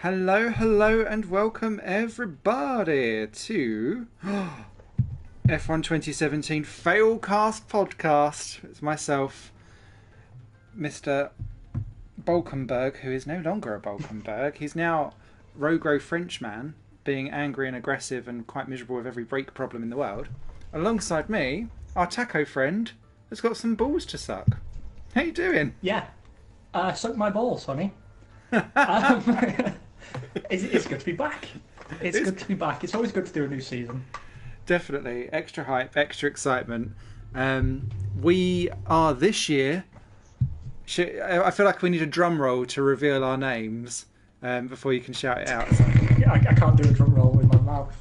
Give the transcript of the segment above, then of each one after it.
Hello, hello, and welcome everybody to F1 2017 Failcast podcast. It's myself, Mr. Bolkenberg, who is no longer a Bolkenberg. He's now Rogro Frenchman, being angry and aggressive and quite miserable with every brake problem in the world. Alongside me, our taco friend has got some balls to suck. How you doing? Yeah, suck my balls, honey. It's good to be back. It's good to be back. It's always good to do a new season. Definitely. Extra hype, extra excitement. We are this year... I feel like we need a drum roll to reveal our names before you can shout it out. Yeah, I can't do a drum roll with my mouth.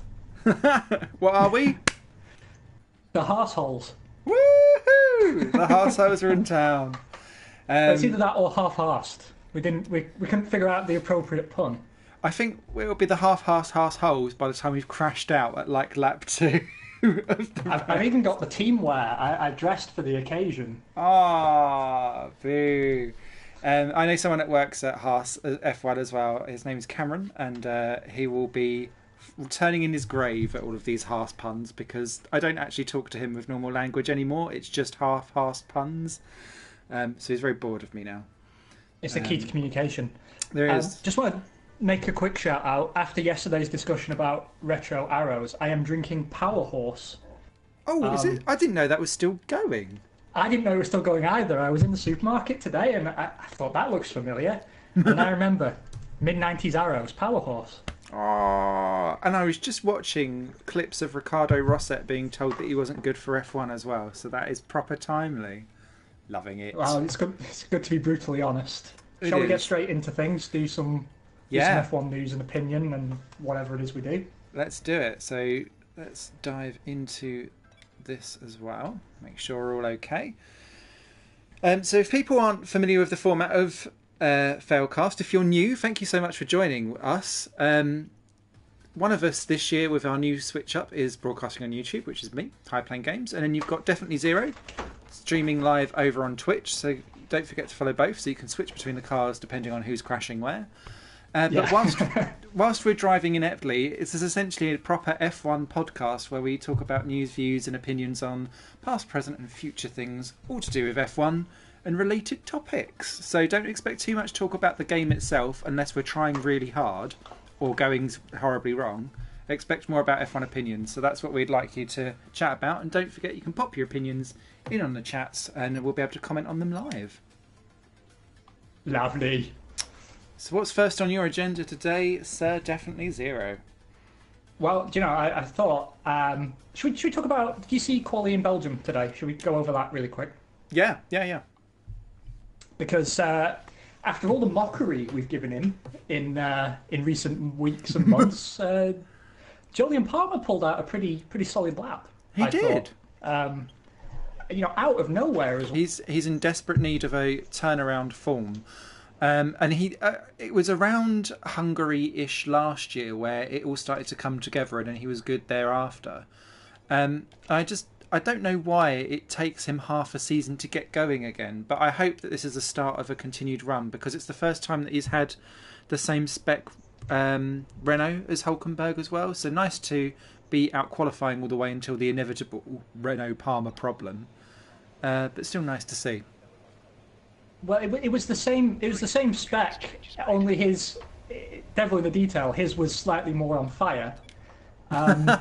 What are we? The arseholes. Woohoo! The arseholes are in town. It's either that or half-arsed. We couldn't figure out the appropriate pun. I think it'll be the half-arsed holes by the time we've crashed out at like lap 2. I've even got the team wear. I dressed for the occasion. Ah, boo. I know someone that works at Haas F1 as well. His name's Cameron, and he will be turning in his grave at all of these Haas puns because I don't actually talk to him with normal language anymore. It's just half-arsed puns. So he's very bored of me now. It's the key to communication. There is. Just want to make a quick shout out. After yesterday's discussion about retro arrows, I am drinking Power Horse. Oh, is it? I didn't know that was still going. I didn't know it was still going either. I was in the supermarket today and I thought that looks familiar. And I remember mid-90s arrows, Power Horse. Oh, and I was just watching clips of Ricardo Rosset being told that he wasn't good for F1 as well. So that is proper timely. Loving it. Well, it's good to be brutally honest. Shall we get straight into things? Do some F1 news and opinion and whatever it is we do. Let's do it. So let's dive into this as well. Make sure we're all okay. So if people aren't familiar with the format of Failcast, if you're new, thank you so much for joining us. One of us this year with our new switch up is broadcasting on YouTube, which is me, High Plane Games, and then you've got Definitely Zero streaming live over on Twitch, so don't forget to follow both so you can switch between the cars depending on who's crashing where. But whilst we're driving ineptly, this is essentially a proper F1 podcast where we talk about news, views and opinions on past, present and future things, all to do with F1 and related topics. So don't expect too much talk about the game itself unless we're trying really hard or going horribly wrong. Expect more about F1 opinions. So that's what we'd like you to chat about. And don't forget you can pop your opinions in on the chats and we'll be able to comment on them live. Lovely. So what's first on your agenda today, Sir Definitely Zero? Well, I thought, should we talk about, did you see Quali in Belgium today? Should we go over that really quick? Yeah. Because after all the mockery we've given him in recent weeks and months, Jolyon Palmer pulled out a pretty solid lap. He did. Thought. Out of nowhere as well. He's in desperate need of a turnaround form. And it was around Hungary-ish last year where it all started to come together and then he was good thereafter. I don't know why it takes him half a season to get going again, but I hope that this is the start of a continued run because it's the first time that he's had the same spec Renault as Hulkenberg as well. So nice to be out qualifying all the way until the inevitable Renault Palmer problem. But still nice to see. Well, it was the same. It was the same spec. Only his devil in the detail. His was slightly more on fire. But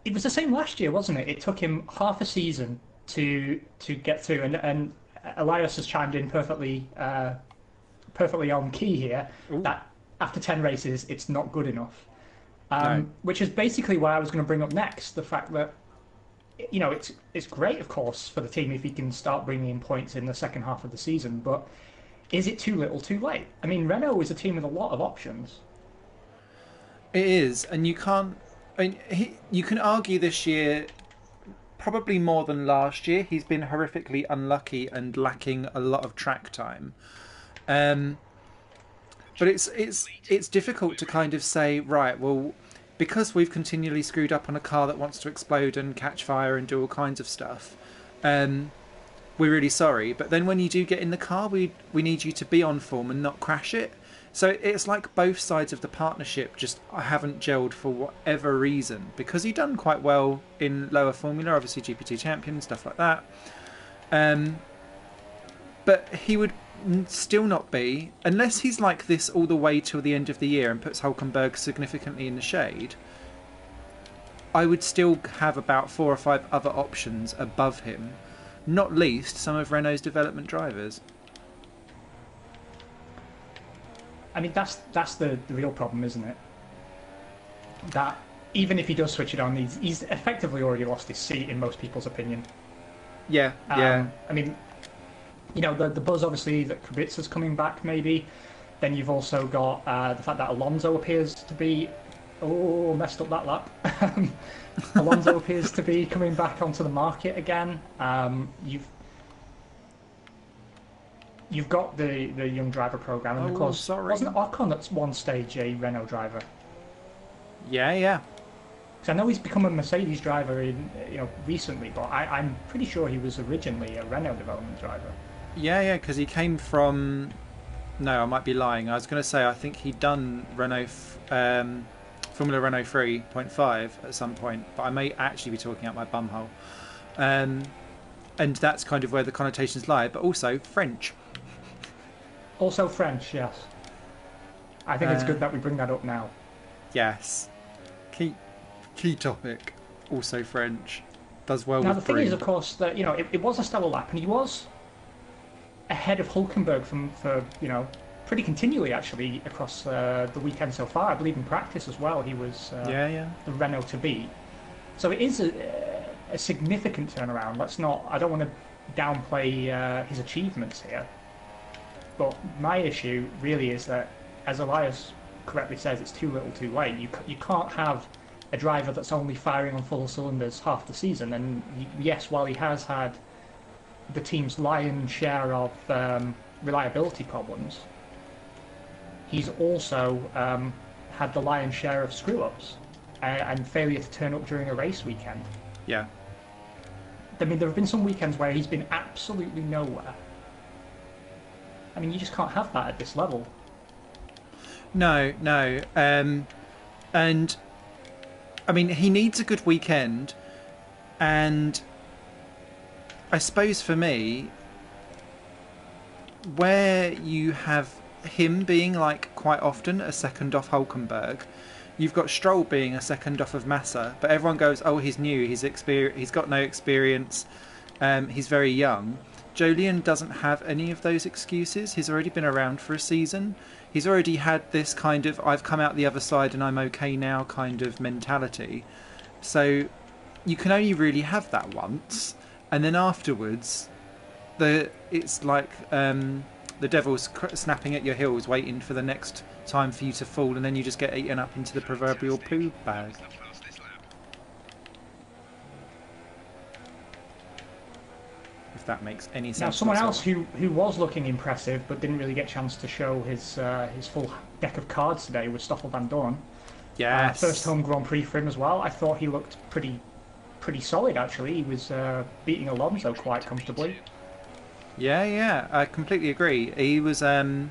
it was the same last year, wasn't it? It took him half a season to get through, and Elias has chimed in perfectly on key here. Ooh. That after 10 races, it's not good enough. No. Which is basically what I was going to bring up next. The fact that it's great, of course, for the team if he can start bringing in points in the second half of the season, but is it too little too late? I mean, Renault is a team with a lot of options. It is, and you can't... you can argue this year, probably more than last year, he's been horrifically unlucky and lacking a lot of track time. But it's difficult to kind of say, right, well, because we've continually screwed up on a car that wants to explode and catch fire and do all kinds of stuff, we're really sorry. But then when you do get in the car, we need you to be on form and not crash it. So it's like both sides of the partnership just haven't gelled for whatever reason. Because he done quite well in lower formula, obviously GPT champion, stuff like that. But he would still not be, unless he's like this all the way till the end of the year and puts Hulkenberg significantly in the shade. I would still have about 4 or 5 other options above him, not least some of Renault's development drivers. I mean, that's the real problem, isn't it? That even if he does switch it on, he's effectively already lost his seat in most people's opinion. Yeah, yeah. I mean, you know, the buzz obviously that Kubica's coming back, maybe. Then you've also got the fact that Alonso appears to be... Oh, messed up that lap. Alonso appears to be coming back onto the market again. You've got the young driver program, and of course, wasn't Ocon at one stage a Renault driver? Yeah. Because I know he's become a Mercedes driver recently, but I'm pretty sure he was originally a Renault development driver. Yeah, because he came from... No, I might be lying. I was going to say I think he'd done Formula Renault 3.5 at some point, but I may actually be talking out my bumhole. And that's kind of where the connotations lie, but also French. Also French, yes. I think it's good that we bring that up now. Yes. Key topic. Also French. Does well now, with the thing Brie. is, of course, that it was a stellar lap, and he was ahead of Hulkenberg for pretty continually, actually, across the weekend so far. I believe in practice as well, he was the Renault to beat. So it is a significant turnaround. I don't want to downplay his achievements here. But my issue really is that, as Elias correctly says, it's too little too late. You can't have a driver that's only firing on full cylinders half the season. And yes, while he has had the team's lion's share of reliability problems, he's also had the lion's share of screw-ups and failure to turn up during a race weekend. Yeah. I mean, there have been some weekends where he's been absolutely nowhere. I mean, you just can't have that at this level. No. And, I mean, he needs a good weekend. And I suppose for me, where you have him being like quite often a second off Hulkenberg, you've got Stroll being a second off of Massa, but everyone goes, oh, he's new, he's got no experience, he's very young. Jolyon doesn't have any of those excuses. He's already been around for a season. He's already had this kind of I've come out the other side and I'm okay now kind of mentality. So you can only really have that once, and then afterwards it's like the devil's snapping at your heels, waiting for the next time for you to fall, and then you just get eaten up into the proverbial poo bag. If that makes any sense. Now, someone else who was looking impressive but didn't really get a chance to show his full deck of cards today was Stoffel Van Dorn. Yes. First home Grand Prix for him as well. I thought he looked pretty solid, actually. He was beating Alonso quite comfortably. Yeah, I completely agree. He was. I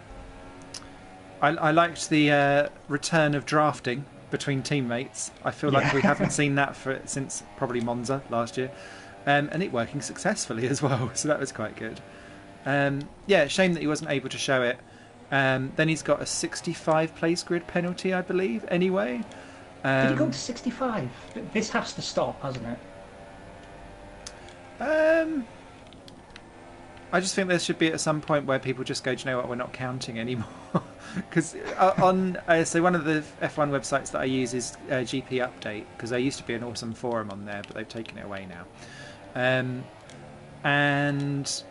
liked the return of drafting between teammates. I feel like we haven't seen that since probably Monza last year, and it working successfully as well. So that was quite good. Shame that he wasn't able to show it. Then he's got a 65 place grid penalty, I believe. Anyway, did he go to 65? This has to stop, hasn't it? I just think there should be at some point where people just go, do you know what, we're not counting anymore. Because so one of the F1 websites that I use is GP Update, because there used to be an awesome forum on there, but they've taken it away now. And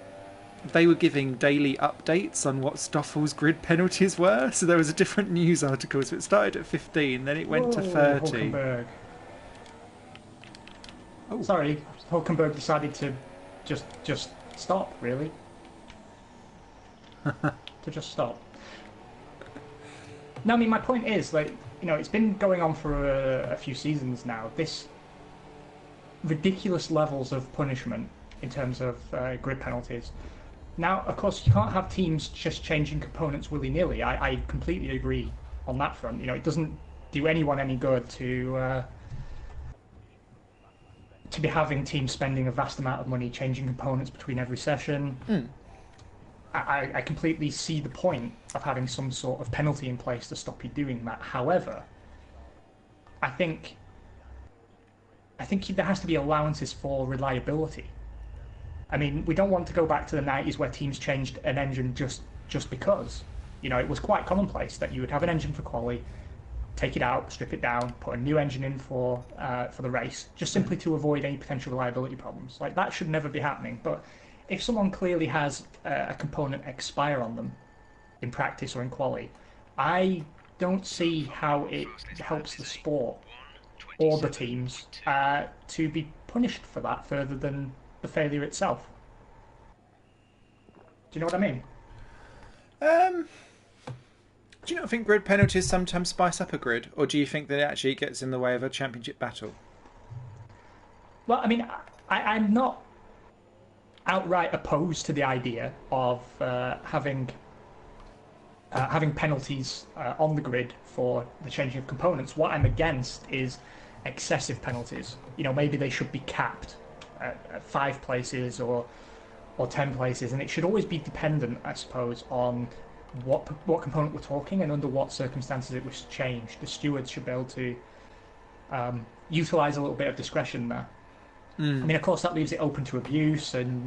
they were giving daily updates on what Stoffel's grid penalties were. So there was a different news article. So it started at 15, then it went to 30. Hulkenberg. Oh. Sorry, Hulkenberg decided to just stop, really. To just stop. No, I mean, my point is, it's been going on for a few seasons now. This ridiculous levels of punishment in terms of grid penalties. Now, of course, you can't have teams just changing components willy-nilly. I completely agree on that front. It doesn't do anyone any good to be having teams spending a vast amount of money changing components between every session. I completely see the point of having some sort of penalty in place to stop you doing that. However, I think there has to be allowances for reliability. I mean, we don't want to go back to the 90s where teams changed an engine just because. It was quite commonplace that you would have an engine for quali, take it out, strip it down, put a new engine in for the race, just simply to avoid any potential reliability problems. Like, that should never be happening. But if someone clearly has a component expire on them in practice or in quali, I don't see how it helps the sport or the teams to be punished for that further than the failure itself. Do you know what I mean? Do you not think grid penalties sometimes spice up a grid, or do you think that it actually gets in the way of a championship battle? Well, I mean, I'm not outright opposed to the idea of having penalties on the grid for the changing of components. What I'm against is excessive penalties. Maybe they should be capped at 5 places or 10 places, and it should always be dependent, I suppose, on what component we're talking and under what circumstances it was changed. The stewards should be able to utilise a little bit of discretion there. I mean, of course, that leaves it open to abuse, and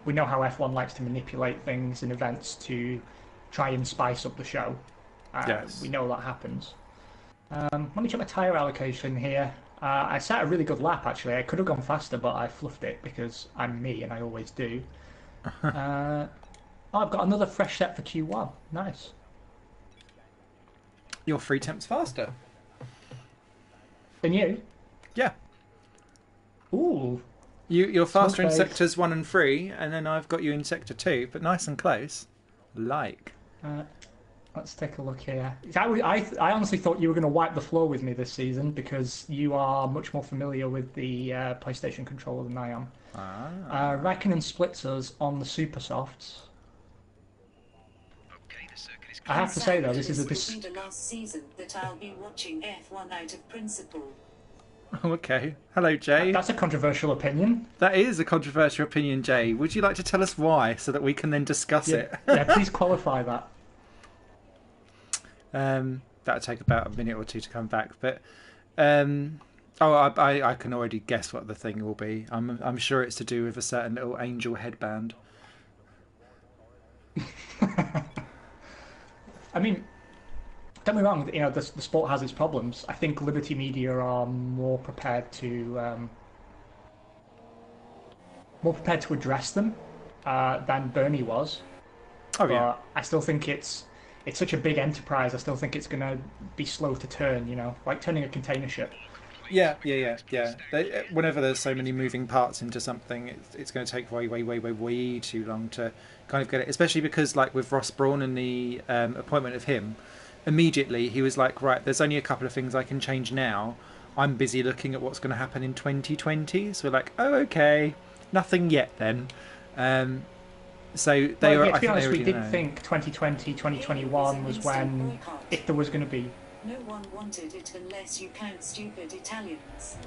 we know how F1 likes to manipulate things in events to try and spice up the show. Yes. We know that happens. Let me check my tyre allocation here. I set a really good lap, actually. I could have gone faster, but I fluffed it because I'm me, and I always do. I've got another fresh set for Q1. Nice. You're 3 temps faster. Than you? Yeah. Ooh. You're faster in Smug face. sectors 1 and 3, and then I've got you in sector 2, but nice and close. Let's take a look here. I honestly thought you were going to wipe the floor with me this season because you are much more familiar with the PlayStation controller than I am. Raikkonen splits us on the super softs. I have to say though, this is the last season that I'll be watching F1 out of principle. Okay. Hello, Jay. That's a controversial opinion. That is a controversial opinion, Jay. Would you like to tell us why, so that we can then discuss it? Yeah, please qualify that. That'll take about a minute or two to come back, but I can already guess what the thing will be. I'm sure it's to do with a certain little angel headband. I mean, don't be wrong. The sport has its problems. I think Liberty Media are more prepared to address them than Bernie was. Oh yeah. But I still think it's such a big enterprise. I still think it's going to be slow to turn. Like turning a container ship. Yeah. Whenever there's so many moving parts into something, it's going to take way too long to kind of get it. Especially because, like with Ross Brawn and the appointment of him, immediately he was like, right, there's only a couple of things I can change now. I'm busy looking at what's going to happen in 2020. So we're like, oh, okay, nothing yet then. So they were. To be honest, we did know. think 2020, 2021 was when, if there was going to be. No one wanted it unless you count stupid Italians.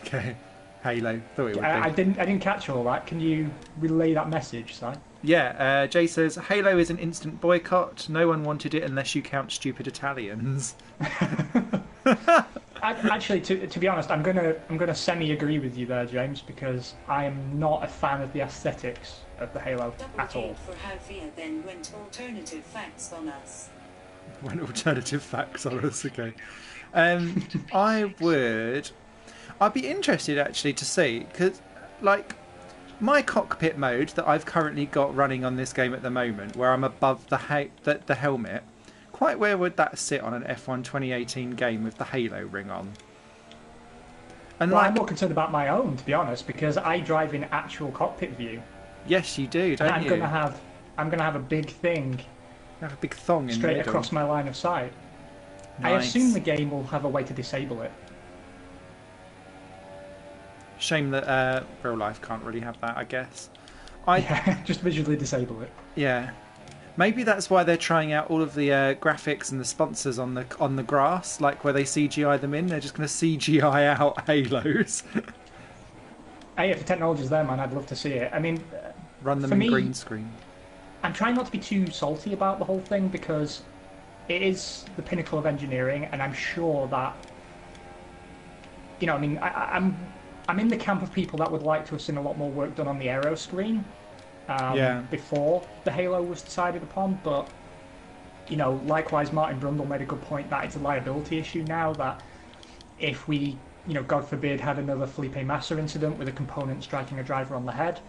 Okay, Halo. Thought it would be. I didn't catch all that. Can you relay that message, Si? Yeah, Jay says Halo is an instant boycott. No one wanted it unless you count stupid Italians. Actually, to be honest, I'm gonna semi-agree with you there, James, because I am not a fan of the aesthetics of the Halo at all. For how Fia then went alternative facts on us. When alternative facts on us, okay. I'd be interested actually to see, because like my cockpit mode that I've currently got running on this game at the moment, where I'm above the helmet, quite where would that sit on an F1 2018 game with the Halo ring on? And I'm more concerned about my own, to be honest, because I drive in actual cockpit view. Yes, you do, don't and you? I'm gonna have a big thing. You have a big thong in straight the middle. across my line of sight. Nice. I assume the game will have a way to disable it. Shame that real life can't really have that, I guess. I just visually disable it. Yeah. Maybe that's why they're trying out all of the graphics and the sponsors on the grass, like where they CGI them in. They're just going to CGI out halos, Hey, if the technology's there, man, I'd love to see it. I mean, run them for in me, green screen. I'm trying not to be too salty about the whole thing because it is the pinnacle of engineering, and I'm sure that, I mean, I'm in the camp of people that would like to have seen a lot more work done on the aero screen before the Halo was decided upon, but likewise, Martin Brundle made a good point that it's a liability issue now, that if we, God forbid, had another Felipe Massa incident with a component striking a driver on the head,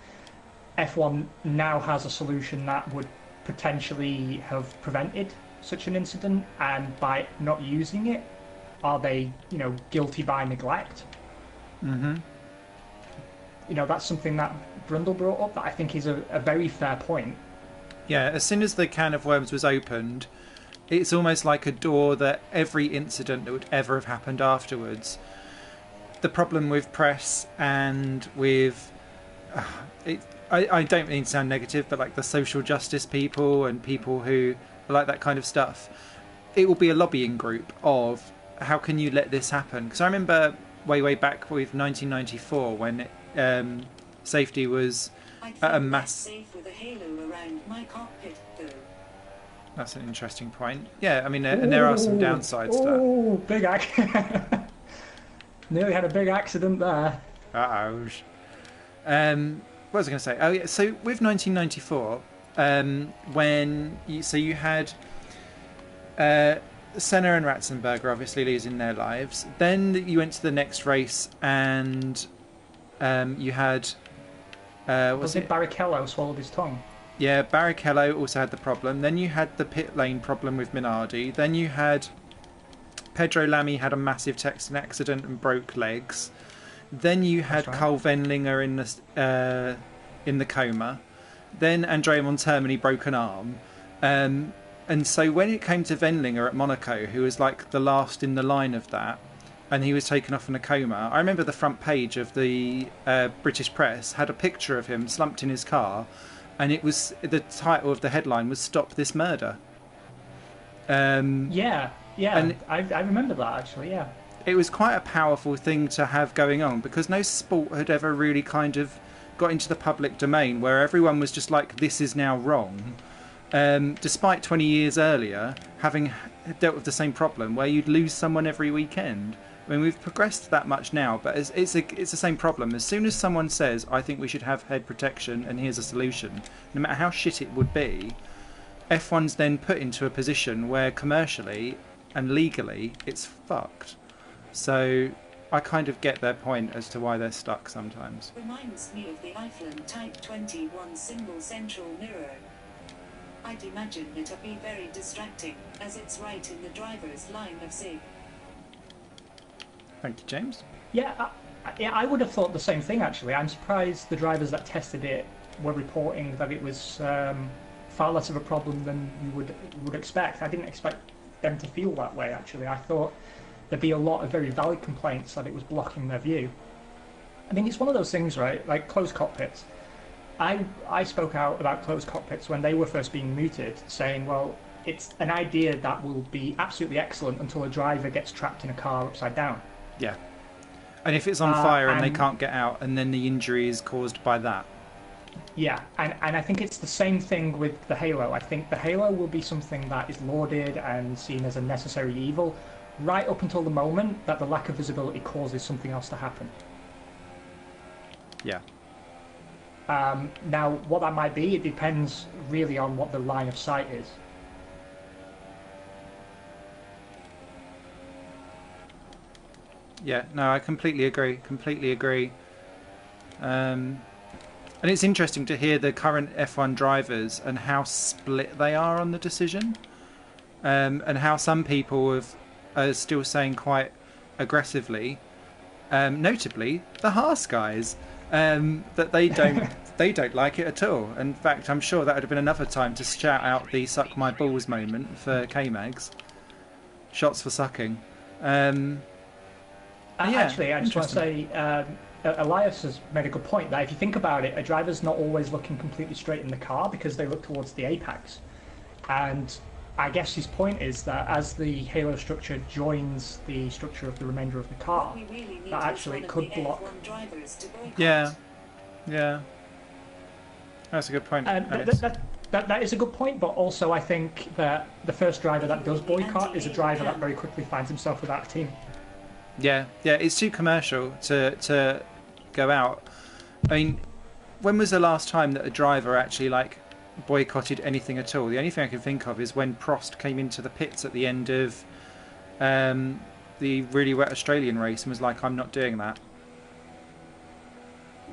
F1 now has a solution that would potentially have prevented such an incident, and by not using it, are they, guilty by neglect? Mm-hmm. That's something that Brundle brought up that I think is a very fair point. Yeah, as soon as the can of worms was opened, it's almost like a door that every incident that would ever have happened afterwards. The problem with press and with... I don't mean to sound negative, but like the social justice people and people who like that kind of stuff, it will be a lobbying group of how can you let this happen? Because I remember way back with 1994 when safety was at a mass... safe with a halo around my cockpit, though. That's an interesting point. Yeah, I mean, and there are some downsides to that. Oh, big nearly had a big accident there. Uh-oh. What was I going to say? Oh, yeah. So with 1994, when you had Senna and Ratzenberger obviously losing their lives. Then you went to the next race, and you had Was it Barrichello swallowed his tongue? Yeah, Barrichello also had the problem. Then you had the pit lane problem with Minardi. Then you had Pedro Lamy had a massive texting accident and broke legs. Then you had Carl Wendlinger in the coma. Then Andrea Montermini broke an arm. And so when it came to Wendlinger at Monaco, who was like the last in the line of that, and he was taken off in a coma, I remember the front page of the British press had a picture of him slumped in his car, and it was the title of the headline was "Stop This Murder." Yeah, and I remember that actually. Yeah, it was quite a powerful thing to have going on because no sport had ever really kind of got into the public domain where everyone was just like, "This is now wrong." Despite 20 years earlier having dealt with the same problem where you'd lose someone every weekend. I mean, we've progressed that much now, but it's the same problem. As soon as someone says, I think we should have head protection and here's a solution, no matter how shit it would be, F1's then put into a position where commercially and legally it's fucked. So I kind of get their point as to why they're stuck sometimes. Reminds me of the Iceland Type 21 single central mirror. I'd imagine it'd be very distracting, as it's right in the driver's line of sight. Thank you, James. Yeah, I would have thought the same thing actually. I'm surprised the drivers that tested it were reporting that it was far less of a problem than you would expect. I didn't expect them to feel that way actually. I thought there'd be a lot of very valid complaints that it was blocking their view. I mean, it's one of those things, right? Like closed cockpits. I spoke out about closed cockpits when they were first being mooted, saying, well, it's an idea that will be absolutely excellent until a driver gets trapped in a car upside down. Yeah. And if it's on fire and they can't get out, and then the injury is caused by that. Yeah, and I think it's the same thing with the Halo. I think the Halo will be something that is lauded and seen as a necessary evil, right up until the moment that the lack of visibility causes something else to happen. Yeah. Now, what that might be, it depends really on what the line of sight is. Yeah, no, I completely agree. And it's interesting to hear the current F1 drivers and how split they are on the decision, and how some people are still saying quite aggressively, notably the Haas guys, that they don't like it at all. In fact, I'm sure that would have been another time to shout out the "suck my balls" moment for K-Mags. Shots for sucking. Actually, I just want to say, Elias has made a good point that if you think about it, a driver's not always looking completely straight in the car because they look towards the apex. And I guess his point is that as the halo structure joins the structure of the remainder of the car, that actually it could block. Yeah, that's a good point. That is a good point, but also I think that the first driver that does boycott is a driver that very quickly finds himself without a team. Yeah, it's too commercial to go out. I mean, when was the last time that a driver actually boycotted anything at all? The only thing I can think of is when Prost came into the pits at the end of the really wet Australian race and was like, "I'm not doing that."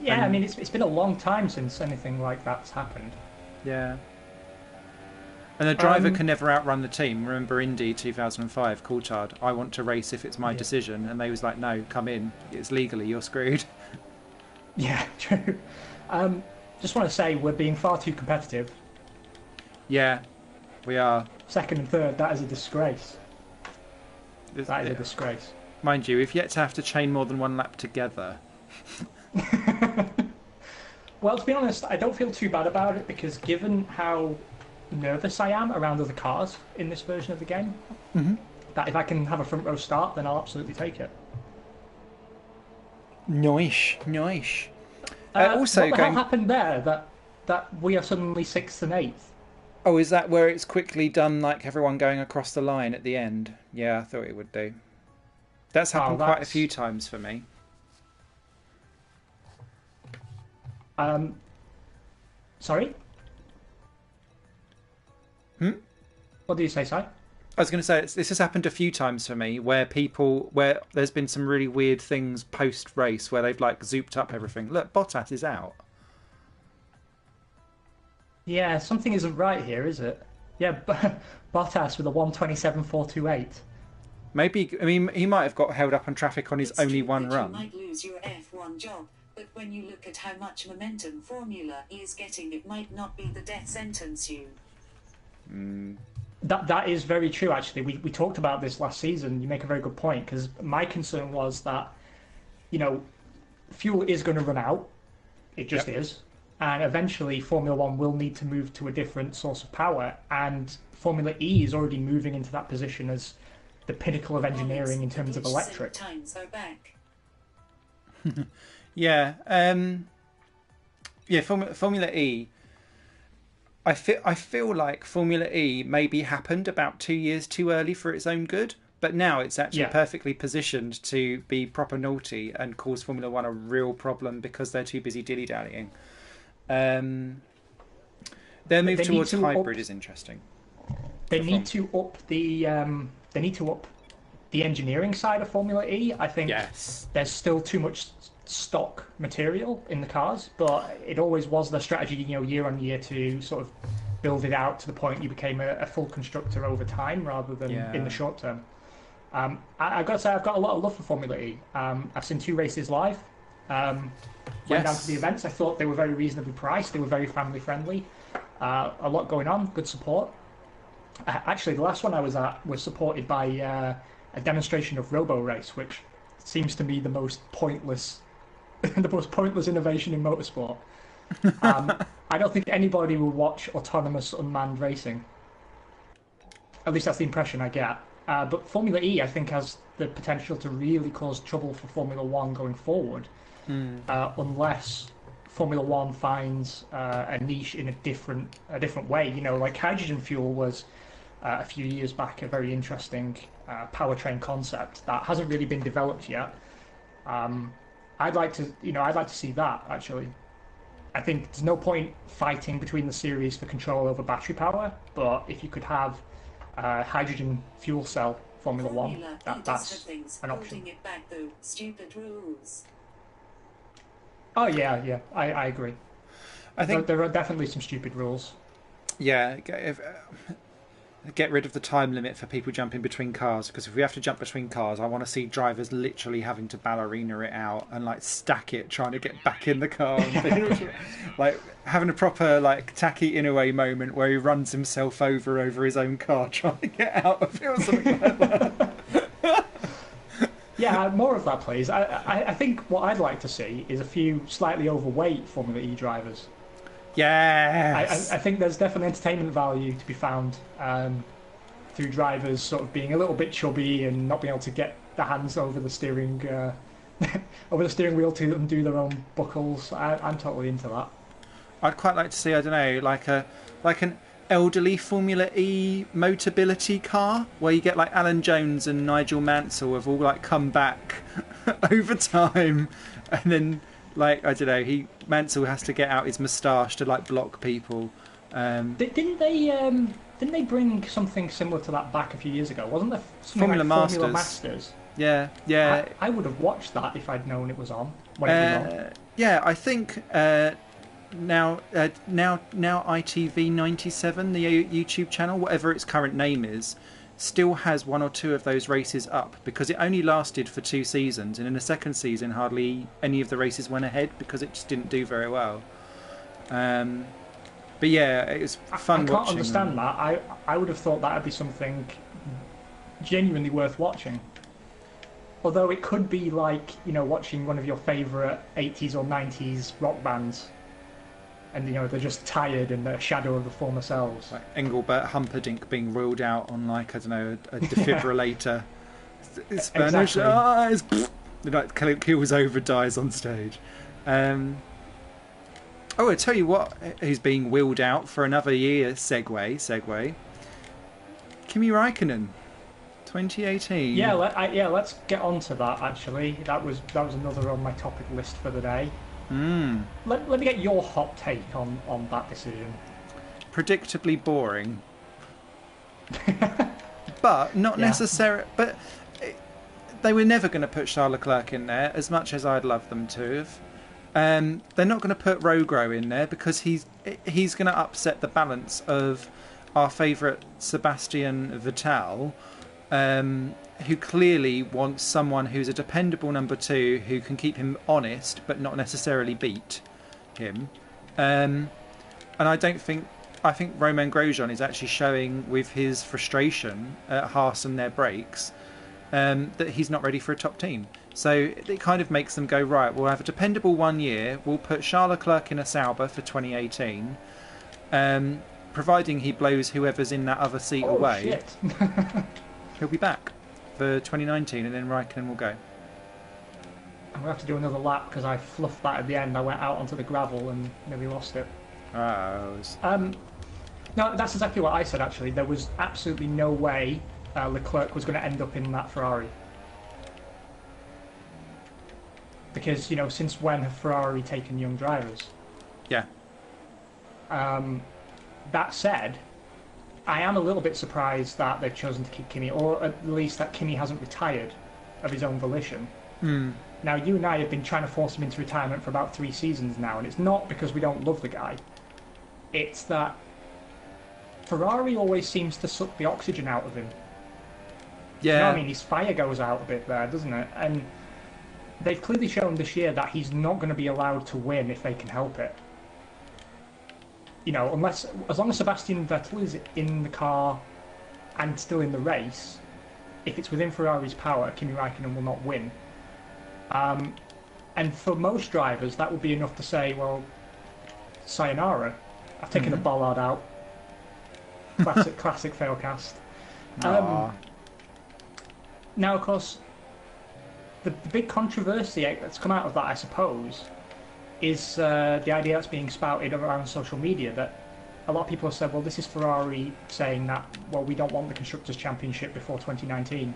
Yeah, I mean, it's been a long time since anything like that's happened. Yeah. And the driver can never outrun the team. Remember Indy 2005, Coulthard, I want to race if it's my decision. And they was like, no, come in. It's legally, you're screwed. Yeah, true. Just want to say we're being far too competitive. Yeah, we are. Second and third, that is a disgrace. That is a disgrace. Mind you, we've yet to have to chain more than one lap together. Well, to be honest, I don't feel too bad about it because given how nervous I am around other cars in this version of the game, that if I can have a front row start, then I'll absolutely take it. Nice. Also, what the hell happened there that we are suddenly 6th and 8th? Oh, is that where it's quickly done, like everyone going across the line at the end? Yeah, I thought it would do. That's happened quite a few times for me. Sorry? What did you say, Si? I was going to say, this has happened a few times for me where there's been some really weird things post-race where they've zooped up everything. Look, Bottas is out. Yeah, something isn't right here, is it? Yeah, Bottas with a 1:27.428. Maybe, I mean, he might have got held up on traffic on his only one run. You might lose your F1 job, but when you look at how much momentum Formula E is getting, it might not be the death sentence you. That is very true, actually. We talked about this last season. You make a very good point, because my concern was that, fuel is going to run out. It just is. And eventually Formula One will need to move to a different source of power. And Formula E is already moving into that position as the pinnacle of engineering in terms of electric. Times are back. Yeah. Formula E. I feel like Formula E maybe happened about 2 years too early for its own good, but now it's actually perfectly positioned to be proper naughty and cause Formula One a real problem because they're too busy dilly-dallying. Their move towards hybrid is interesting. They need to up the engineering side of Formula E. I think there's still too much stock material in the cars, but it always was their strategy, year on year to sort of build it out to the point you became a full constructor over time rather than in the short term. I've got to say, I've got a lot of love for Formula E. I've seen 2 races live. Went down to the events. I thought they were very reasonably priced. They were very family friendly. A lot going on, good support. Actually, the last one I was at was supported by a demonstration of Robo Race, which seems to me the most pointless innovation in motorsport. I don't think anybody will watch autonomous unmanned racing. At least that's the impression I get. But Formula E, I think, has the potential to really cause trouble for Formula One going forward, unless Formula One finds a niche in a different way. Like hydrogen fuel was a few years back a very interesting powertrain concept that hasn't really been developed yet. I'd like to see that actually. I think there's no point fighting between the series for control over battery power, but if you could have hydrogen fuel cell Formula One, that's an option. It back, though. Stupid rules. Oh yeah, I agree. I think there are definitely some stupid rules. Yeah, get rid of the time limit for people jumping between cars, because if we have to jump between cars, I want to see drivers literally having to ballerina it out and stack it, trying to get back in the car. Like having a proper Taki Inoue moment where he runs himself over his own car trying to get out of it or something like that. Yeah, more of that, please. I think what I'd like to see is a few slightly overweight Formula E drivers. Yes. I think there's definitely entertainment value to be found through drivers sort of being a little bit chubby and not being able to get their hands over the steering over the steering wheel to undo their own buckles. I'm totally into that. I'd quite like to see, I don't know, like an elderly Formula E Motability car where you get like Alan Jones and Nigel Mansell have all like come back over time, and then like I don't know, Mansell has to get out his moustache to like block people. Didn't they bring something similar to that back a few years ago? Wasn't there something Formula like Formula Masters. Masters? Yeah. I would have watched that if I'd known it was on. When it was on. Yeah, I think now ITV 97, the YouTube channel, whatever its current name is, still has one or two of those races up because it only lasted for 2 seasons, and in the second season hardly any of the races went ahead because it just didn't do very well. But yeah, it was fun. I can't understand that. I would have thought that would be something genuinely worth watching. Although it could be like, you know, watching one of your favourite 80s or 90s rock bands, and you know they're just tired in the shadow of the former selves. Like Engelbert Humperdinck being ruled out on like, I don't know, a defibrillator. Spanish eyes. Like keels over, dies on stage. I tell you what, who's being wheeled out for another year. Segue. Kimi Räikkönen, 2018. Yeah, let's get on to that. Actually, that was another on my topic list for the day. Let me get your hot take on that decision. Predictably boring, but not necessary. But they were never going to put Charles Leclerc in there, as much as I'd love them to have. They're not going to put Rogro in there because he's going to upset the balance of our favourite Sebastian Vettel, who clearly wants someone who's a dependable number 2 who can keep him honest but not necessarily beat him. And I think Romain Grosjean is actually showing with his frustration at Haas and their brakes that he's not ready for a top team. So it kind of makes them go, right, we'll have a dependable 1 year, we'll put Charles Leclerc in a Sauber for 2018, providing he blows whoever's in that other seat away. Shit. He'll be back for 2019, and then Raikkonen will go. I'm going to have to do another lap because I fluffed that at the end. I went out onto the gravel and nearly lost it. No, that's exactly what I said, actually. There was absolutely no way Leclerc was going to end up in that Ferrari. Because, you know, since when have Ferrari taken young drivers? Yeah. That said, I am a little bit surprised that they've chosen to keep Kimi, or at least that Kimi hasn't retired of his own volition. Now, you and I have been trying to force him into retirement for about 3 seasons now, and it's not because we don't love the guy. It's that Ferrari always seems to suck the oxygen out of him. Yeah. You know what I mean? His fire goes out a bit there, doesn't it? And they've clearly shown this year that he's not going to be allowed to win if they can help it. You know, as long as Sebastian Vettel is in the car and still in the race, if it's within Ferrari's power, Kimi Räikkönen will not win. And for most drivers, that would be enough to say, well, sayonara. I've taken the bollard out. Classic Failcast. Now, of course, the big controversy that's come out of that, I suppose, is the idea that's being spouted around social media that a lot of people have said, well, this is Ferrari saying that, well, we don't want the Constructors' Championship before 2019.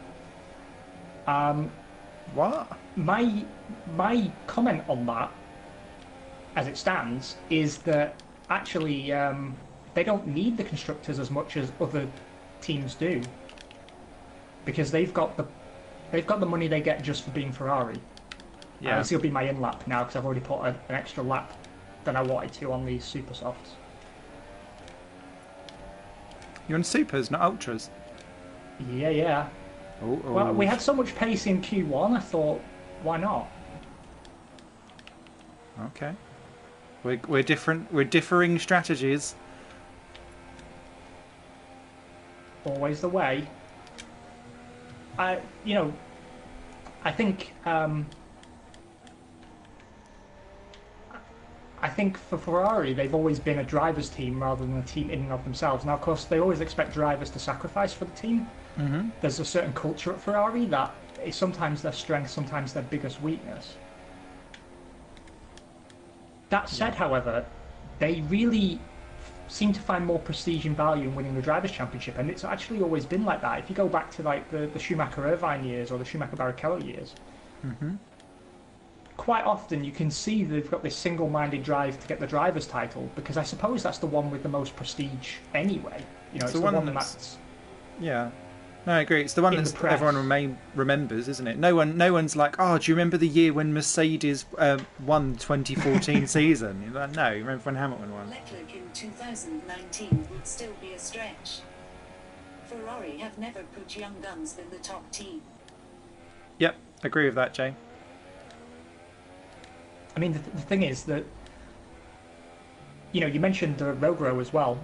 What? My comment on that, as it stands, is that actually they don't need the Constructors as much as other teams do, because they've got the money they get just for being Ferrari. Yeah. This will be my in-lap now because I've already put an extra lap than I wanted to on these Super Softs. You're on Supers, not Ultras. Yeah. Oh. Well, we had so much pace in Q1, I thought, why not? Okay. We're different. We're differing strategies. Always the way. I I think for Ferrari, they've always been a driver's team rather than a team in and of themselves. Now, of course, they always expect drivers to sacrifice for the team. Mm-hmm. There's a certain culture at Ferrari that is sometimes their strength, sometimes their biggest weakness. That said, however, they really seem to find more prestige and value in winning the Drivers' Championship, and it's actually always been like that. If you go back to like the Schumacher-Irvine years or the Schumacher-Barrichello years, Mm-hmm. quite often you can see they've got this single-minded drive to get the driver's title, because I suppose that's the one with the most prestige anyway. You know, it's the one that's yeah. No, I agree. It's the one that everyone remembers, isn't it? No one's like, oh, do you remember the year when Mercedes won the 2014 season? You're like, no, you remember when Hamilton won? Leclerc in 2019 would still be a stretch. Ferrari have never put young guns in the top team. Yep, agree with that, Jay. I mean, the thing is that, you know, you mentioned Rogro as well.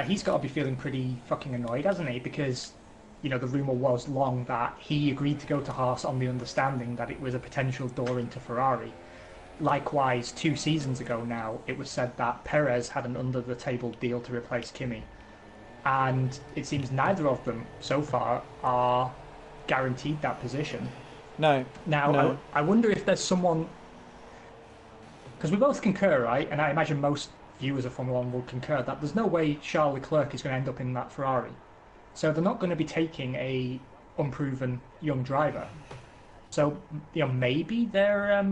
He's got to be feeling pretty fucking annoyed, hasn't he? Because, you know, the rumour was long that he agreed to go to Haas on the understanding that it was a potential door into Ferrari. Likewise, 2 seasons ago now, it was said that Perez had an under-the-table deal to replace Kimi. And it seems neither of them, so far, are guaranteed that position. No. Now, no. I wonder if there's someone... Because we both concur, right? And I imagine most viewers of Formula 1 will concur that there's no way Charles Leclerc is going to end up in that Ferrari. So they're not going to be taking a unproven young driver. So, you know, maybe they're...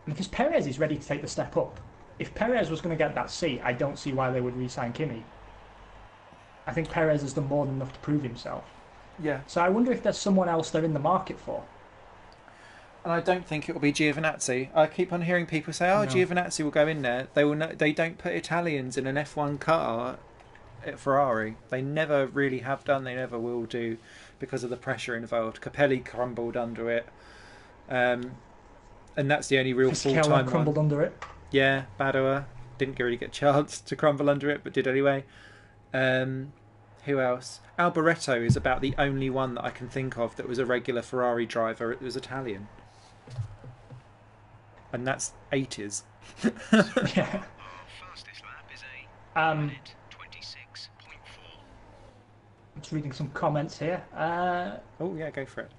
because Perez is ready to take the step up. If Perez was going to get that seat, I don't see why they would re-sign Kimi. I think Perez has done more than enough to prove himself. Yeah. So I wonder if there's someone else they're in the market for. And I don't think it will be Giovinazzi. I keep on hearing people say, "Oh, no. Giovinazzi will go in there." They will. They don't put Italians in an F1 car at Ferrari. They never really have done. They never will do, because of the pressure involved. Capelli crumbled under it, and that's the only real full-time one. Crumbled under it. Yeah, Badoer didn't really get a chance to crumble under it, but did anyway. Who else? Alboreto is about the only one that I can think of that was a regular Ferrari driver. It was Italian. And that's 80s. Yeah. Fastest lap is a minute 26.4. I'm just reading some comments here. Oh, yeah, go for it.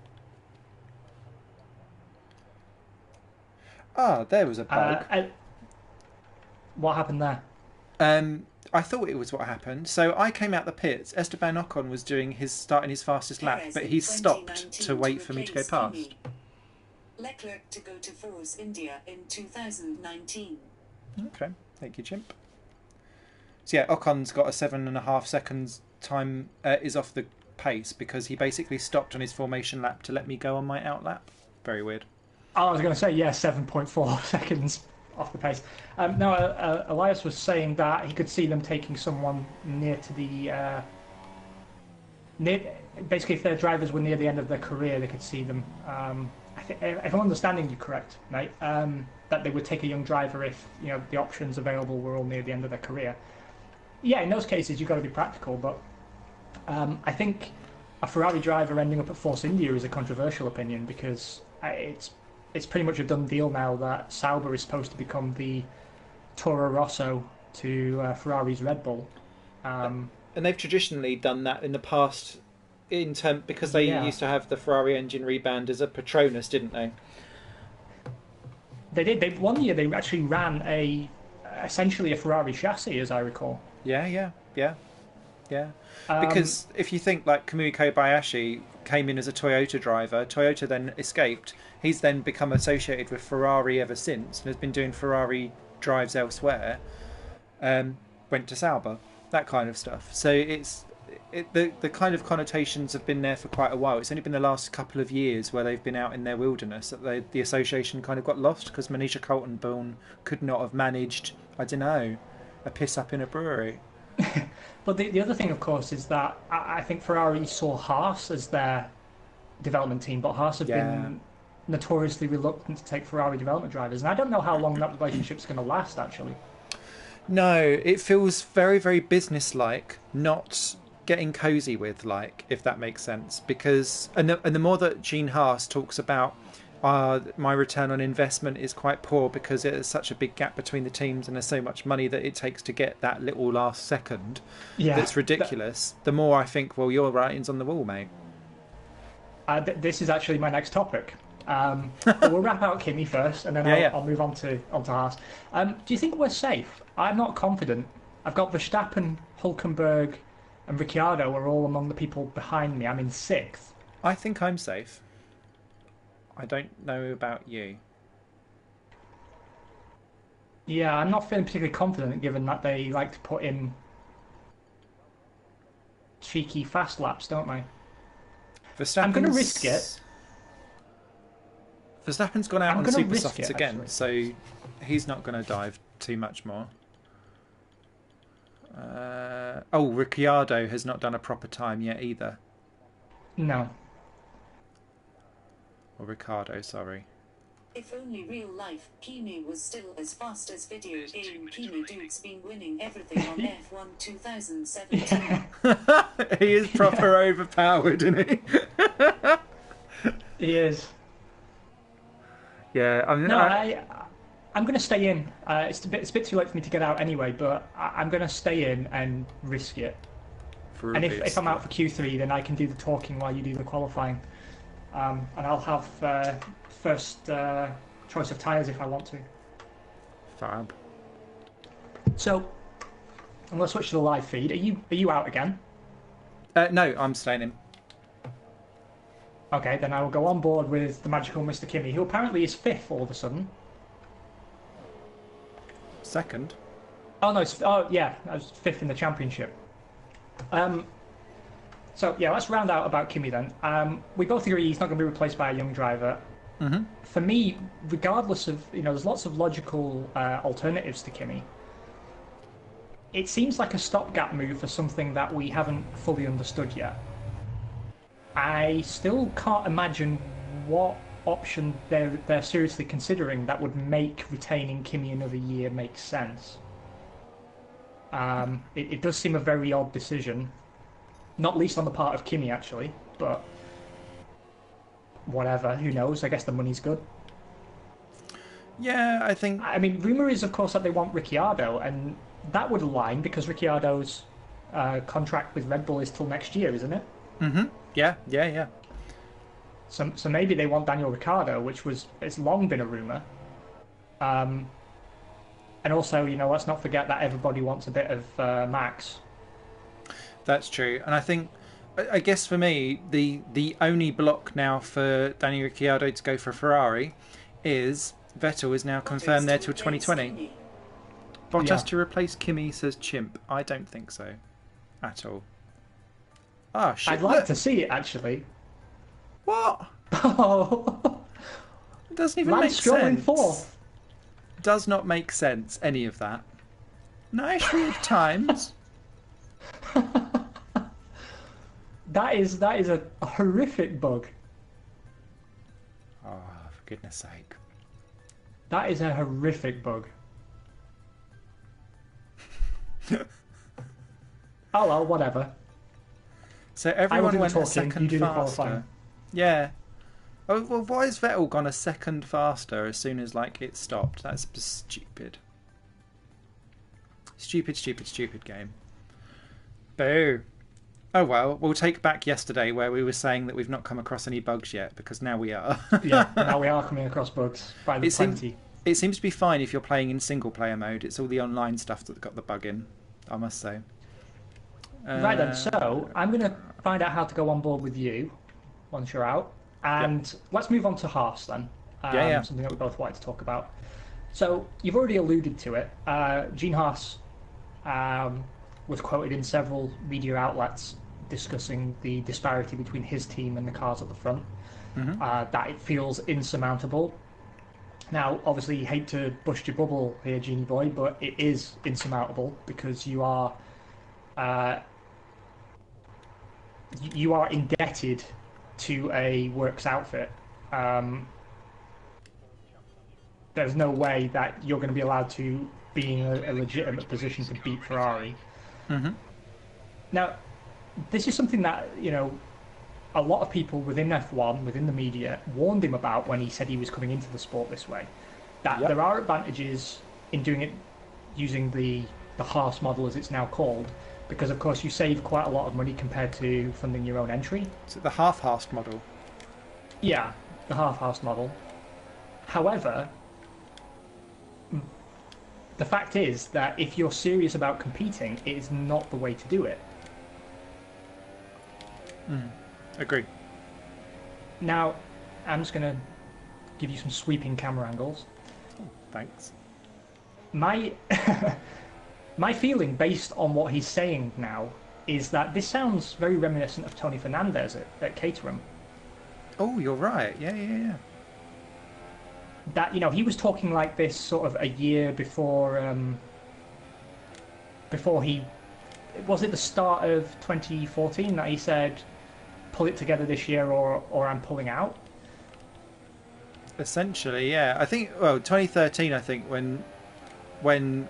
Ah, there was a bug. What happened there? I thought it was what happened. So I came out the pits. Esteban Ocon was starting his fastest lap, but he stopped to wait for me to go past. Leclerc to go to Force India in 2019. Okay, thank you, Chimp. So yeah, Ocon's got a 7.5 seconds time, is off the pace because he basically stopped on his formation lap to let me go on my out lap. Very weird. Oh, I was going to say, yeah, 7.4 seconds off the pace. No, Elias was saying that he could see them taking someone near to the... basically, if their drivers were near the end of their career, they could see them... if I'm understanding you correct, mate, that they would take a young driver if, you know, the options available were all near the end of their career. Yeah, in those cases you've got to be practical, but I think a Ferrari driver ending up at Force India is a controversial opinion, because it's pretty much a done deal now that Sauber is supposed to become the Toro Rosso to Ferrari's Red Bull. And they've traditionally done that in the past. Because they used to have the Ferrari engine reband as a Petronas, didn't they? They did. One year they actually ran essentially a Ferrari chassis, as I recall. Yeah. Because if you think, like, Kamui Kobayashi came in as a Toyota driver, Toyota then escaped. He's then become associated with Ferrari ever since and has been doing Ferrari drives elsewhere. Went to Sauber, that kind of stuff. So the kind of connotations have been there for quite a while. It's only been the last couple of years where they've been out in their wilderness that the association kind of got lost, because Manisha Colton-Bourne could not have managed, I don't know, a piss up in a brewery. But the other thing, of course, is that I think Ferrari saw Haas as their development team, but Haas have been notoriously reluctant to take Ferrari development drivers, and I don't know how long that relationship's going to last, actually. No, it feels very, very business-like, not getting cosy with, like, if that makes sense. Because and the more that Gene Haas talks about my return on investment is quite poor because there's such a big gap between the teams and there's so much money that it takes to get that little last second. Yeah, that's ridiculous. The more I think, well, your writing's on the wall, mate. This is actually my next topic. But we'll wrap out Kimi first, and then I'll move on to Haas. Do you think we're safe? I'm not confident. I've got Verstappen, Hülkenberg, and Ricciardo are all among the people behind me. I'm in 6th. I think I'm safe. I don't know about you. Yeah, I'm not feeling particularly confident given that they like to put in cheeky fast laps, don't they? I'm going to risk it. Verstappen's gone out on super softs again, so he's not going to dive too much more. Ricciardo has not done a proper time yet either. No. Or Ricardo, sorry. If only real life Kimi was still as fast as video game, Kimi Duke's been winning everything on F1 2017. He is proper overpowered, isn't he? He is. Yeah, I'm going to stay in. It's a bit too late for me to get out anyway, but I'm going to stay in and risk it. And if I'm out for Q3, then I can do the talking while you do the qualifying. And I'll have first choice of tyres if I want to. Fab. So, I'm going to switch to the live feed. Are you out again? No, I'm staying in. Okay, then I will go on board with the magical Mr. Kimi, who apparently is 5th all of a sudden. Second? Oh, no, I was 5th in the championship. So, yeah, let's round out about Kimi then. We both agree he's not going to be replaced by a young driver. Mm-hmm. For me, regardless of, there's lots of logical alternatives to Kimi. It seems like a stopgap move for something that we haven't fully understood yet. I still can't imagine what option they're seriously considering that would make retaining Kimi another year make sense. It does seem a very odd decision, not least on the part of Kimi actually, but whatever, who knows, I guess the money's good. Yeah, I mean, rumour is of course that they want Ricciardo, and that would align because Ricciardo's contract with Red Bull is till next year, isn't it? Mm-hmm. Yeah. So maybe they want Daniel Ricciardo, it's long been a rumour. And also, let's not forget that everybody wants a bit of Max. That's true, and I guess for me, the only block now for Daniel Ricciardo to go for Ferrari is Vettel is now confirmed there till 2020. Bottas to replace Kimi, says Chimp. I don't think so, at all. Oh shit! I'd like to see it actually. What? Oh, it doesn't even make sense. 4th. Does not make sense. Any of that. Nice real times. That is a horrific bug. Oh, for goodness sake! That is a horrific bug. Oh well, whatever. So everyone went a talking, second faster. Yeah. Oh, well, why has Vettel gone a second faster as soon as it stopped? That's stupid. Stupid game. Boo. Oh well, we'll take back yesterday where we were saying that we've not come across any bugs yet, because now we are. Yeah, now we are coming across bugs by the plenty. It seems to be fine if you're playing in single player mode. It's all the online stuff that got the bug in, I must say. Right then, so I'm going to find out how to go on board with you once you're out. And let's move on to Haas then. Something that we both wanted to talk about. So you've already alluded to it. Gene Haas was quoted in several media outlets discussing the disparity between his team and the cars at the front. Mm-hmm. That it feels insurmountable. Now, obviously, you hate to bust your bubble here, Genie Boy, but it is insurmountable because you are indebted to a works outfit. There's no way that you're going to be allowed to be in a legitimate position to beat Ferrari. Mm-hmm. Now, this is something that, a lot of people within F1, within the media, warned him about when he said he was coming into the sport this way. That there are advantages in doing it using the Haas model, as it's now called, because of course you save quite a lot of money compared to funding your own entry. So the half-Haas model. Yeah, the half-Haas model. However, the fact is that if you're serious about competing, it is not the way to do it. Agree. Now, I'm just going to give you some sweeping camera angles. Thanks. My my feeling, based on what he's saying now, is that this sounds very reminiscent of Tony Fernandez at Caterham. Oh, you're right. Yeah. That, you know, he was talking like this sort of a year before he... Was it the start of 2014 that he said, pull it together this year or I'm pulling out? Essentially, yeah. I think, 2013, I think, when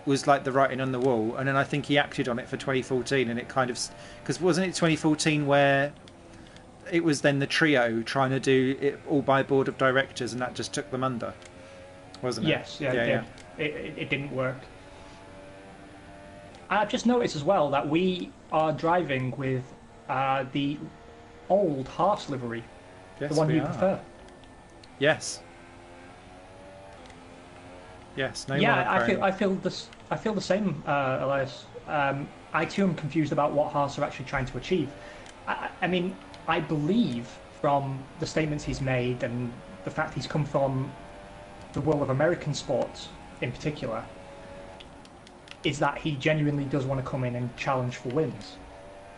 was like the writing on the wall, and then I think he acted on it for 2014, and it kind of... Because wasn't it 2014 where it was then the trio trying to do it all by board of directors, and that just took them under, wasn't it? Yes, it did. It didn't work. I've just noticed as well that we are driving with the old Haas livery, Yes, the one we you are. prefer. Yes. Yes. No Yeah, monochrome. I feel the same, Elias. I too am confused about what Haas are actually trying to achieve. I mean, I believe from the statements he's made and the fact he's come from the world of American sports in particular, is that he genuinely does want to come in and challenge for wins.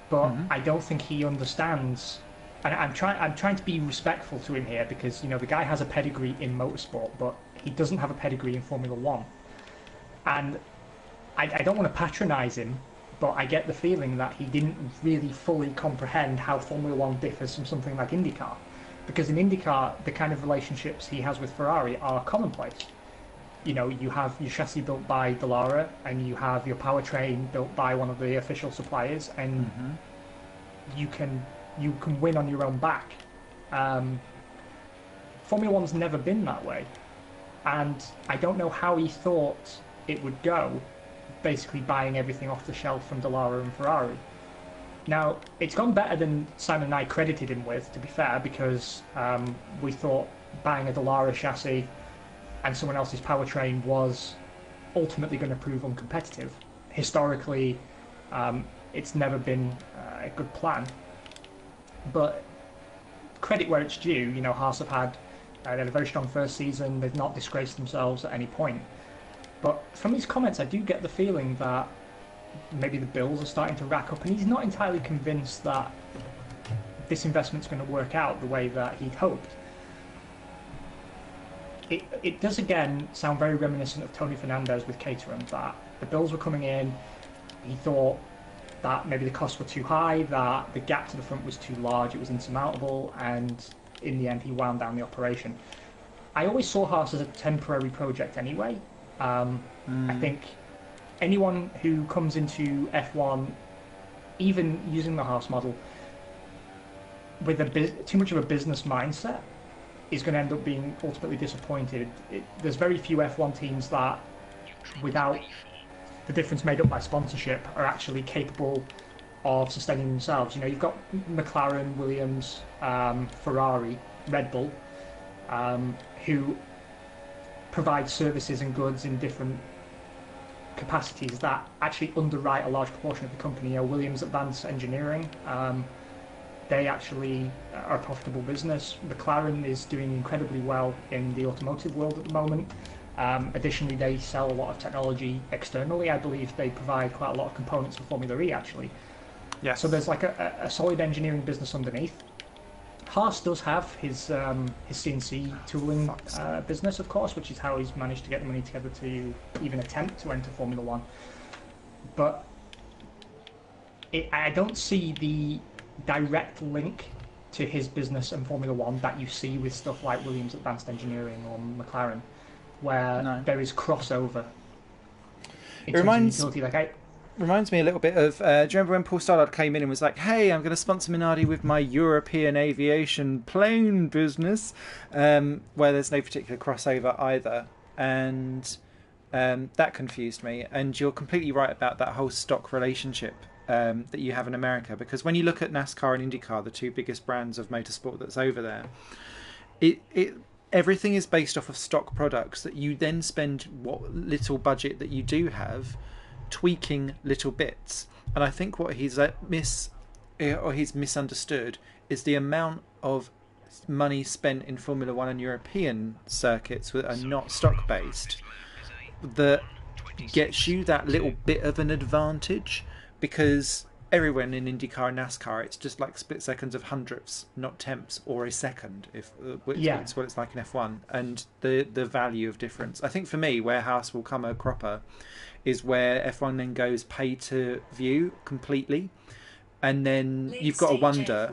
But I don't think he understands, and I'm trying to be respectful to him here, because, you know, the guy has a pedigree in motorsport, but he doesn't have a pedigree in Formula One. And I don't want to patronise him, but I get the feeling that he didn't really fully comprehend how Formula One differs from something like IndyCar. Because in IndyCar, the kind of relationships he has with Ferrari are commonplace. You know, you have your chassis built by Dallara, and you have your powertrain built by one of the official suppliers, and you can win on your own back. Formula One's never been that way, and I don't know how he thought it would go, basically buying everything off the shelf from Dallara and Ferrari. Now, it's gone better than Simon and I credited him with, to be fair, because we thought buying a Dallara chassis and someone else's powertrain was ultimately going to prove uncompetitive. Historically, it's never been a good plan. But credit where it's due, you know, Haas have had they had a very strong first season. They've not disgraced themselves at any point. But from his comments, I do get the feeling that maybe the bills are starting to rack up, and he's not entirely convinced that this investment's going to work out the way that he'd hoped. It does again sound very reminiscent of Tony Fernandez with Caterham, that the bills were coming in, he thought that maybe the costs were too high, that the gap to the front was too large, it was insurmountable, and in the end he wound down the operation. I always saw Haas as a temporary project anyway. I think anyone who comes into F1, even using the Haas model, with too much of a business mindset, is going to end up being ultimately disappointed. There's very few F1 teams that, without the difference made up by sponsorship, are actually capable of sustaining themselves. You know, you've got McLaren, Williams, Ferrari, Red Bull, who provide services and goods in different capacities that actually underwrite a large proportion of the company. You know, Williams Advanced Engineering, they actually are a profitable business. McLaren is doing incredibly well in the automotive world at the moment. Additionally, they sell a lot of technology externally. I believe they provide quite a lot of components for Formula E, actually. Yes. So there's like a solid engineering business underneath. Haas does have his CNC tooling business, of course, which is how he's managed to get the money together to even attempt to enter Formula One. But I don't see the direct link to his business and Formula One that you see with stuff like Williams Advanced Engineering or McLaren, where there is crossover. It reminds... Like reminds me a little bit of. Do you remember when Paul Stoddard came in and was like, "Hey, I'm going to sponsor Minardi with my European aviation plane business," where there's no particular crossover either, and that confused me. And you're completely right about that whole stock relationship that you have in America, because when you look at NASCAR and IndyCar, the two biggest brands of motorsport that's over there, everything is based off of stock products that you then spend what little budget that you do have tweaking little bits. And I think what he's misunderstood is the amount of money spent in Formula One and European circuits that are not stock based that gets you that little bit of an advantage, because everyone in IndyCar and NASCAR, it's just like split seconds of hundredths, not tenths or a second. It's what it's like in F1, and the value of difference. I think for me, where Haas will come a cropper is where F1 then goes pay to view completely, and then you've got to wonder.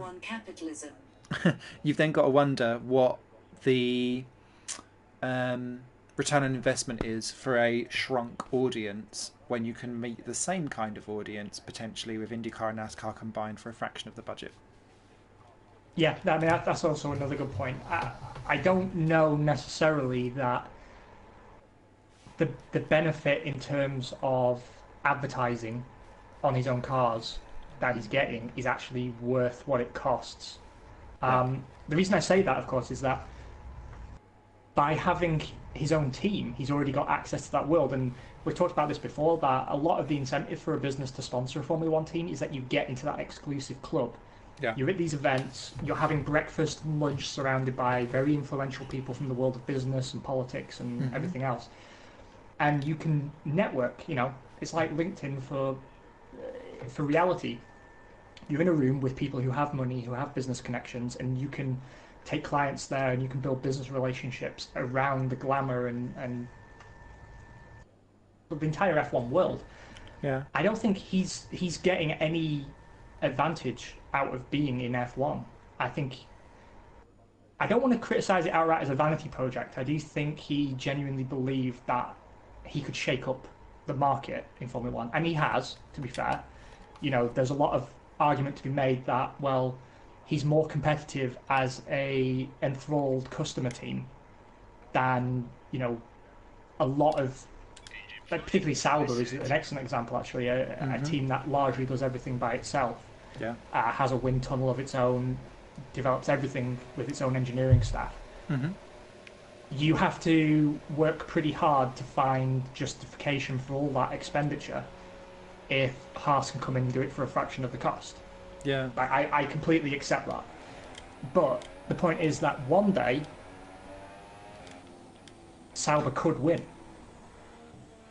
You've then got to wonder what the return on investment is for a shrunk audience when you can meet the same kind of audience potentially with IndyCar and NASCAR combined for a fraction of the budget. Yeah, I mean that's also another good point. I don't know necessarily that the benefit in terms of advertising on his own cars that he's getting is actually worth what it costs. The reason I say that, of course, is that by having his own team, he's already got access to that world. And we've talked about this before, that a lot of the incentive for a business to sponsor a Formula One team is that you get into that exclusive club. Yeah. You're at these events, you're having breakfast and lunch surrounded by very influential people from the world of business and politics and everything else. And you can network, it's like LinkedIn for reality. You're in a room with people who have money, who have business connections, and you can take clients there and you can build business relationships around the glamour and the entire F1 world. Yeah. I don't think he's getting any advantage out of being in F1. I don't want to criticize it outright as a vanity project. I do think he genuinely believed that he could shake up the market in Formula One, and he has, to be fair. There's a lot of argument to be made that, well, he's more competitive as a enthralled customer team than a lot of, like, particularly Sauber is an excellent example, actually, a team that largely does everything by itself. Yeah. Has a wind tunnel of its own, develops everything with its own engineering staff. You have to work pretty hard to find justification for all that expenditure if Haas can come in and do it for a fraction of the cost. Yeah. I completely accept that. But the point is that one day, Sauber could win.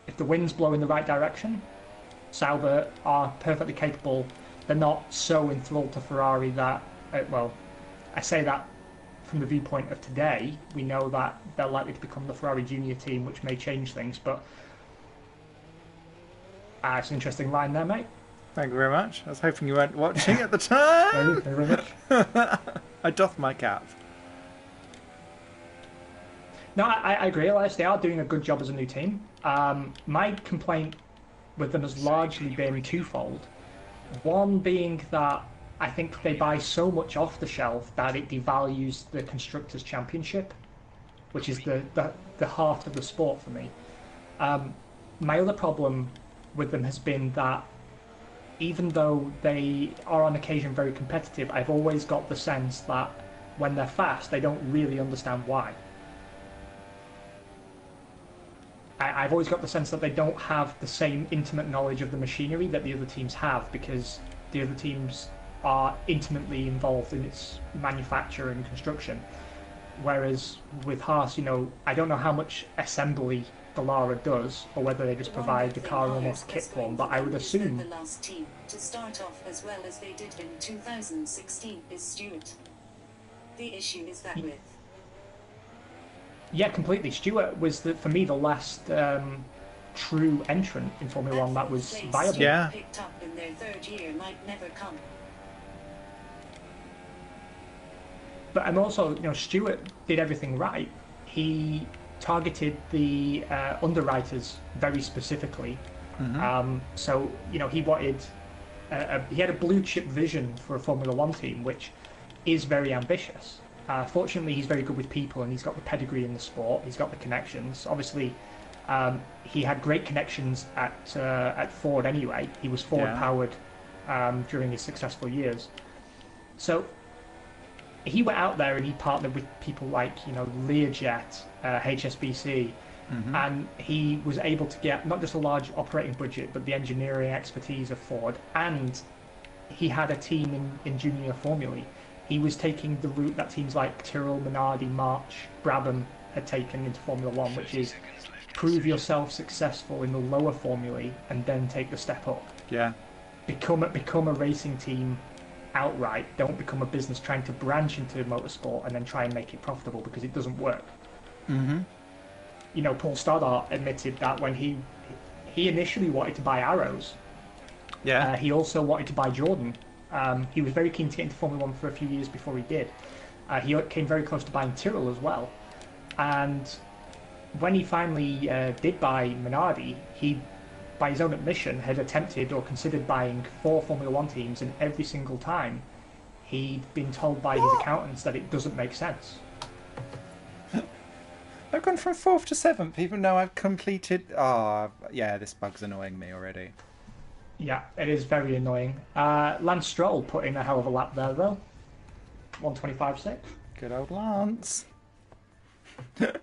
If the winds blow in the right direction, Sauber are perfectly capable. They're not so enthralled to Ferrari that, I say that from the viewpoint of today. We know that they're likely to become the Ferrari junior team, which may change things, but it's an interesting line there, mate. Thank you very much. I was hoping you weren't watching at the time. Thank you very much. I doff my cap. No, I agree, Elias. They are doing a good job as a new team. My complaint with them has largely been twofold. One being that I think they buy so much off the shelf that it devalues the Constructors' Championship, which is the heart of the sport for me. My other problem with them has been that even though they are on occasion very competitive, I've always got the sense that when they're fast, they don't really understand why. I've always got the sense that they don't have the same intimate knowledge of the machinery that the other teams have, because the other teams are intimately involved in its manufacture and construction. Whereas with Haas, I don't know how much assembly Dallara does, or whether they just provide the car almost kit form, but I would assume the last team to start off as well as they did in 2016 is Stewart. The issue is that with completely. Stewart was for me the last true entrant in Formula One that was viable. Yeah. Picked up in their third year might never come. But I'm also, Stewart did everything right. He targeted the underwriters very specifically. So he wanted he had a blue chip vision for a Formula One team, which is very ambitious. Fortunately, he's very good with people, and he's got the pedigree in the sport. He's got the connections. Obviously, he had great connections at Ford anyway. He was Ford powered during his successful years. So he went out there and he partnered with people like Learjet, HSBC, and he was able to get not just a large operating budget, but the engineering expertise of Ford, and he had a team in junior formulae. He was taking the route that teams like Tyrrell, Minardi, March, Brabham had taken into Formula One, which is prove yourself successful in the lower formulae and then take the step up. Yeah. Become a racing team outright. Don't become a business trying to branch into motorsport and then try and make it profitable, because it doesn't work. Paul Stoddart admitted that when he initially wanted to buy Arrows. Yeah. He also wanted to buy Jordan. He was very keen to get into Formula One for a few years before he did. He came very close to buying Tyrrell as well. And when he finally did buy Minardi, he, by his own admission, had attempted or considered buying 4 Formula One teams, and every single time he'd been told by his accountants that it doesn't make sense. I've gone from 4th to 7th, even though I've completed... this bug's annoying me already. Yeah, it is very annoying. Lance Stroll put in a hell of a lap there, though. 125.6. Good old Lance. Never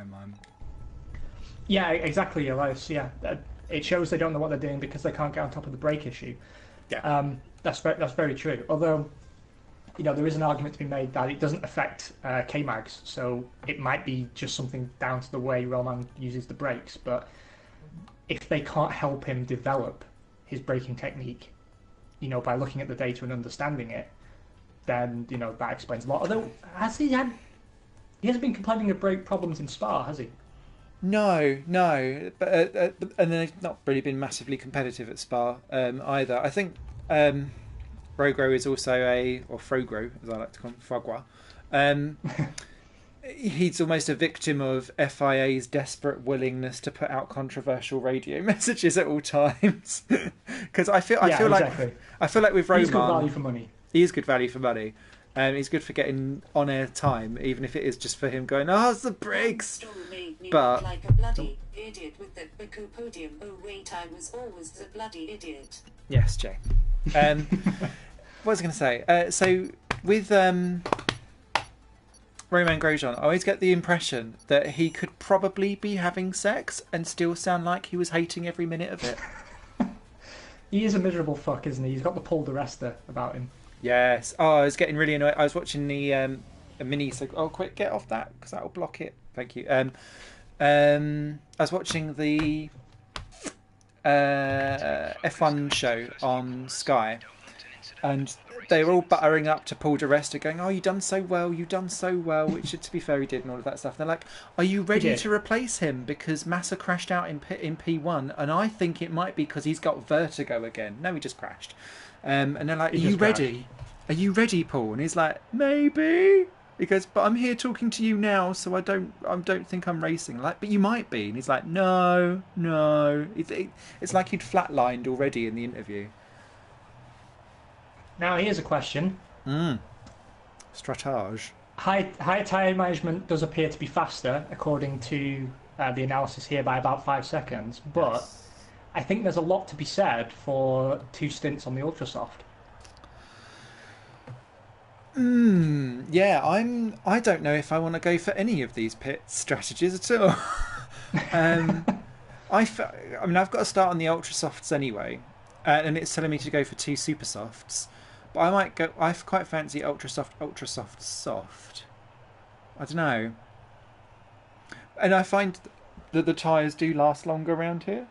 mind. Yeah, exactly, Elias. Yeah, it shows they don't know what they're doing because they can't get on top of the brake issue. Yeah. That's very true. Although, there is an argument to be made that it doesn't affect K-mags, so it might be just something down to the way Roman uses the brakes. But if they can't help him develop his braking technique, by looking at the data and understanding it, then that explains a lot. Although he hasn't been complaining of brake problems in Spa, has he? No, but and they've not really been massively competitive at Spa either. I think Rogro is also or Frogro, as I like to call him, Frogua. He's almost a victim of FIA's desperate willingness to put out controversial radio messages at all times. Because I feel like with Roman, he's good value for money. He is good value for money. He's good for getting on-air time, even if it is just for him going, "Oh, it's the brakes." But like a bloody idiot with the Baku podium. Oh wait, I was always the bloody idiot. Yes, Jay. What was I going to say? So with Romain Grosjean, I always get the impression that he could probably be having sex and still sound like he was hating every minute of it. He is a miserable fuck, isn't he? He's got the Paul di Resta about him. Yes. Oh, I was getting really annoyed. I was watching the a mini. So, quick, get off that because that will block it. Thank you. I was watching the F1 show on Sky, and they were all buttering up to Paul di Resta, going, "Oh, you've done so well, which, to be fair, he did, and all of that stuff. And they're like, "Are you ready to replace him? Because Massa crashed out in P1, and I think it might be because he's got vertigo again." No, he just crashed. And they're like, "Are you ready? Are you ready, Paul?" And he's like, "Maybe." He goes, "But I'm here talking to you now, so I don't think I'm racing." Like, "But you might be." And he's like, "No." It's like he'd flatlined already in the interview. Now here's a question. Stratage. High tyre management does appear to be faster, according to the analysis here, by about 5 seconds. But yes. I think there's a lot to be said for 2 stints on the Ultrasoft. Yeah, I don't know if I want to go for any of these pit strategies at all. I've got to start on the Ultrasofts anyway, and it's telling me to go for 2 Super Softs. But I might go. I quite fancy Ultrasoft soft. I don't know. And I find that the tyres do last longer around here.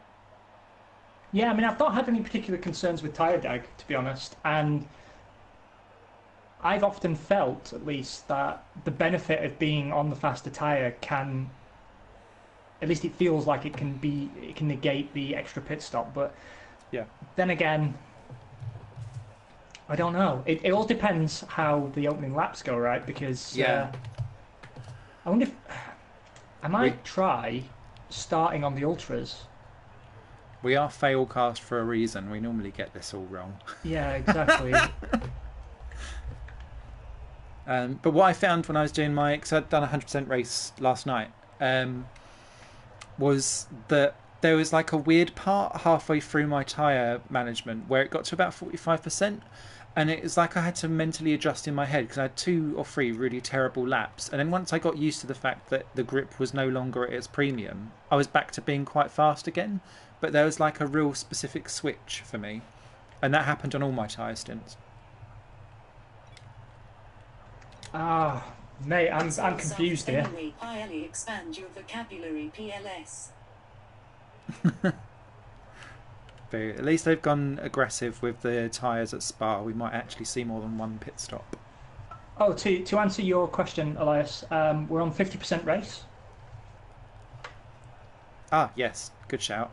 Yeah, I've not had any particular concerns with tyre drag, to be honest, and I've often felt, at least, that the benefit of being on the faster tyre can, at least it feels like it can negate the extra pit stop. But yeah, then again, I don't know. It all depends how the opening laps go, right? Because I wonder if I might try starting on the Ultras We are Failcast for a reason. We normally get this all wrong. Yeah, exactly. But what I found when I was doing because I'd done a 100% race last night, was that there was like a weird part halfway through my tyre management where it got to about 45%, and it was like I had to mentally adjust in my head because I had 2 or 3 really terrible laps, and then once I got used to the fact that the grip was no longer at its premium, I was back to being quite fast again. But there was like a real specific switch for me, and that happened on all my tyre stints. Ah, mate, I'm confused here. Highly expand your vocabulary, PLS. But at least they've gone aggressive with the tyres at Spa. We might actually see more than one pit stop. Oh, to answer your question, Elias, we're on 50% race. Ah, yes, good shout.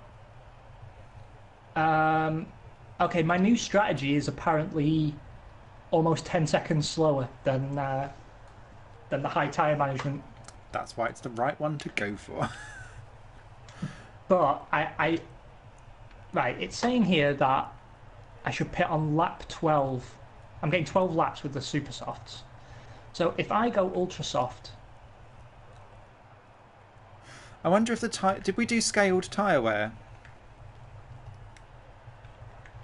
Okay, my new strategy is apparently almost 10 seconds slower than the high tyre management. That's why it's the right one to go for. But right, it's saying here that I should pit on lap 12. I'm getting 12 laps with the super softs. So if I go ultra soft, I wonder if the tyre... Did we do scaled tyre wear?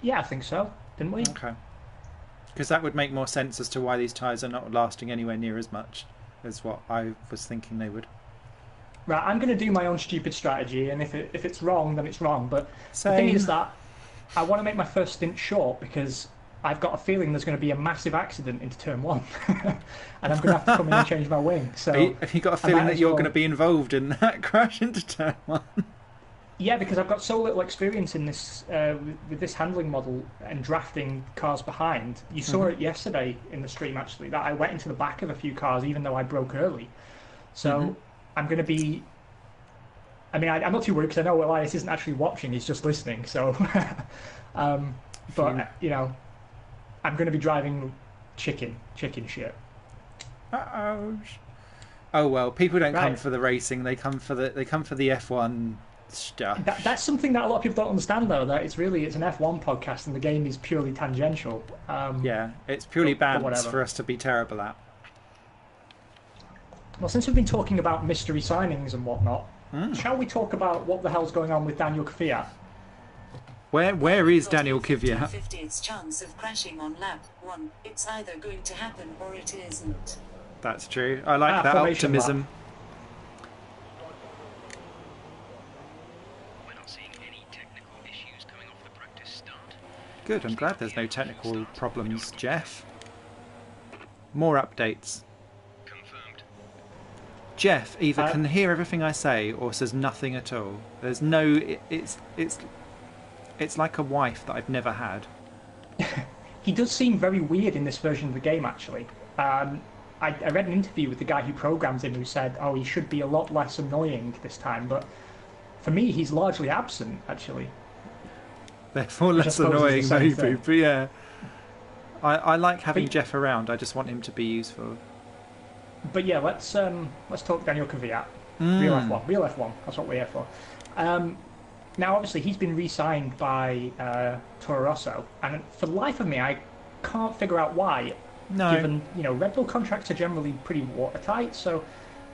yeah, I think so, didn't we? Okay. Because that would make more sense as to why these tyres are not lasting anywhere near as much as what I was thinking they would. Right, I'm going to do my own stupid strategy, and if it's wrong, then it's wrong. But Same. the thing is that I want to make my first stint short because I've got a feeling there's going to be a massive accident into turn 1, and I'm going to have to come in and change my wing. So have you got a feeling that you're going to be involved in that crash into turn 1? Yeah, because I've got so little experience in this with this handling model and drafting cars behind. You saw it yesterday in the stream, actually, that I went into the back of a few cars even though I broke early. So I'm going to be... I mean, I'm not too worried because I know Elias isn't actually watching, he's just listening. So, but, you know, I'm going to be driving chicken shit. Uh-oh. Oh, well, people don't come for the racing, they come for the F1... stuff. That's something that a lot of people don't understand, though. That it's an F1 podcast, and the game is purely tangential. Yeah, it's purely bants for us to be terrible at. Well, since we've been talking about mystery signings and whatnot, shall we talk about what the hell's going on with Daniel Kvyat? Where is Daniel Kvyat? 50th chance of crashing on lap 1. It's either going to happen or it isn't. That's true. I like that optimism. We're not seeing any technical issues coming off the practice start. Good, I'm glad there's no technical problems, Jeff. More updates. Confirmed. Jeff either can hear everything I say or says nothing at all. There's no... It's like a wife that I've never had. He does seem very weird in this version of the game, actually. I read an interview with the guy who programs him who said, oh, he should be a lot less annoying this time, but for me, he's largely absent, actually. Therefore less annoying, maybe, but yeah. I like having Jeff around, I just want him to be useful. But yeah, let's talk Daniel Kvyat. Real F1, that's what we're here for. Now, obviously, he's been re-signed by Toro Rosso, and for the life of me, I can't figure out why. No. Given, Red Bull contracts are generally pretty watertight, so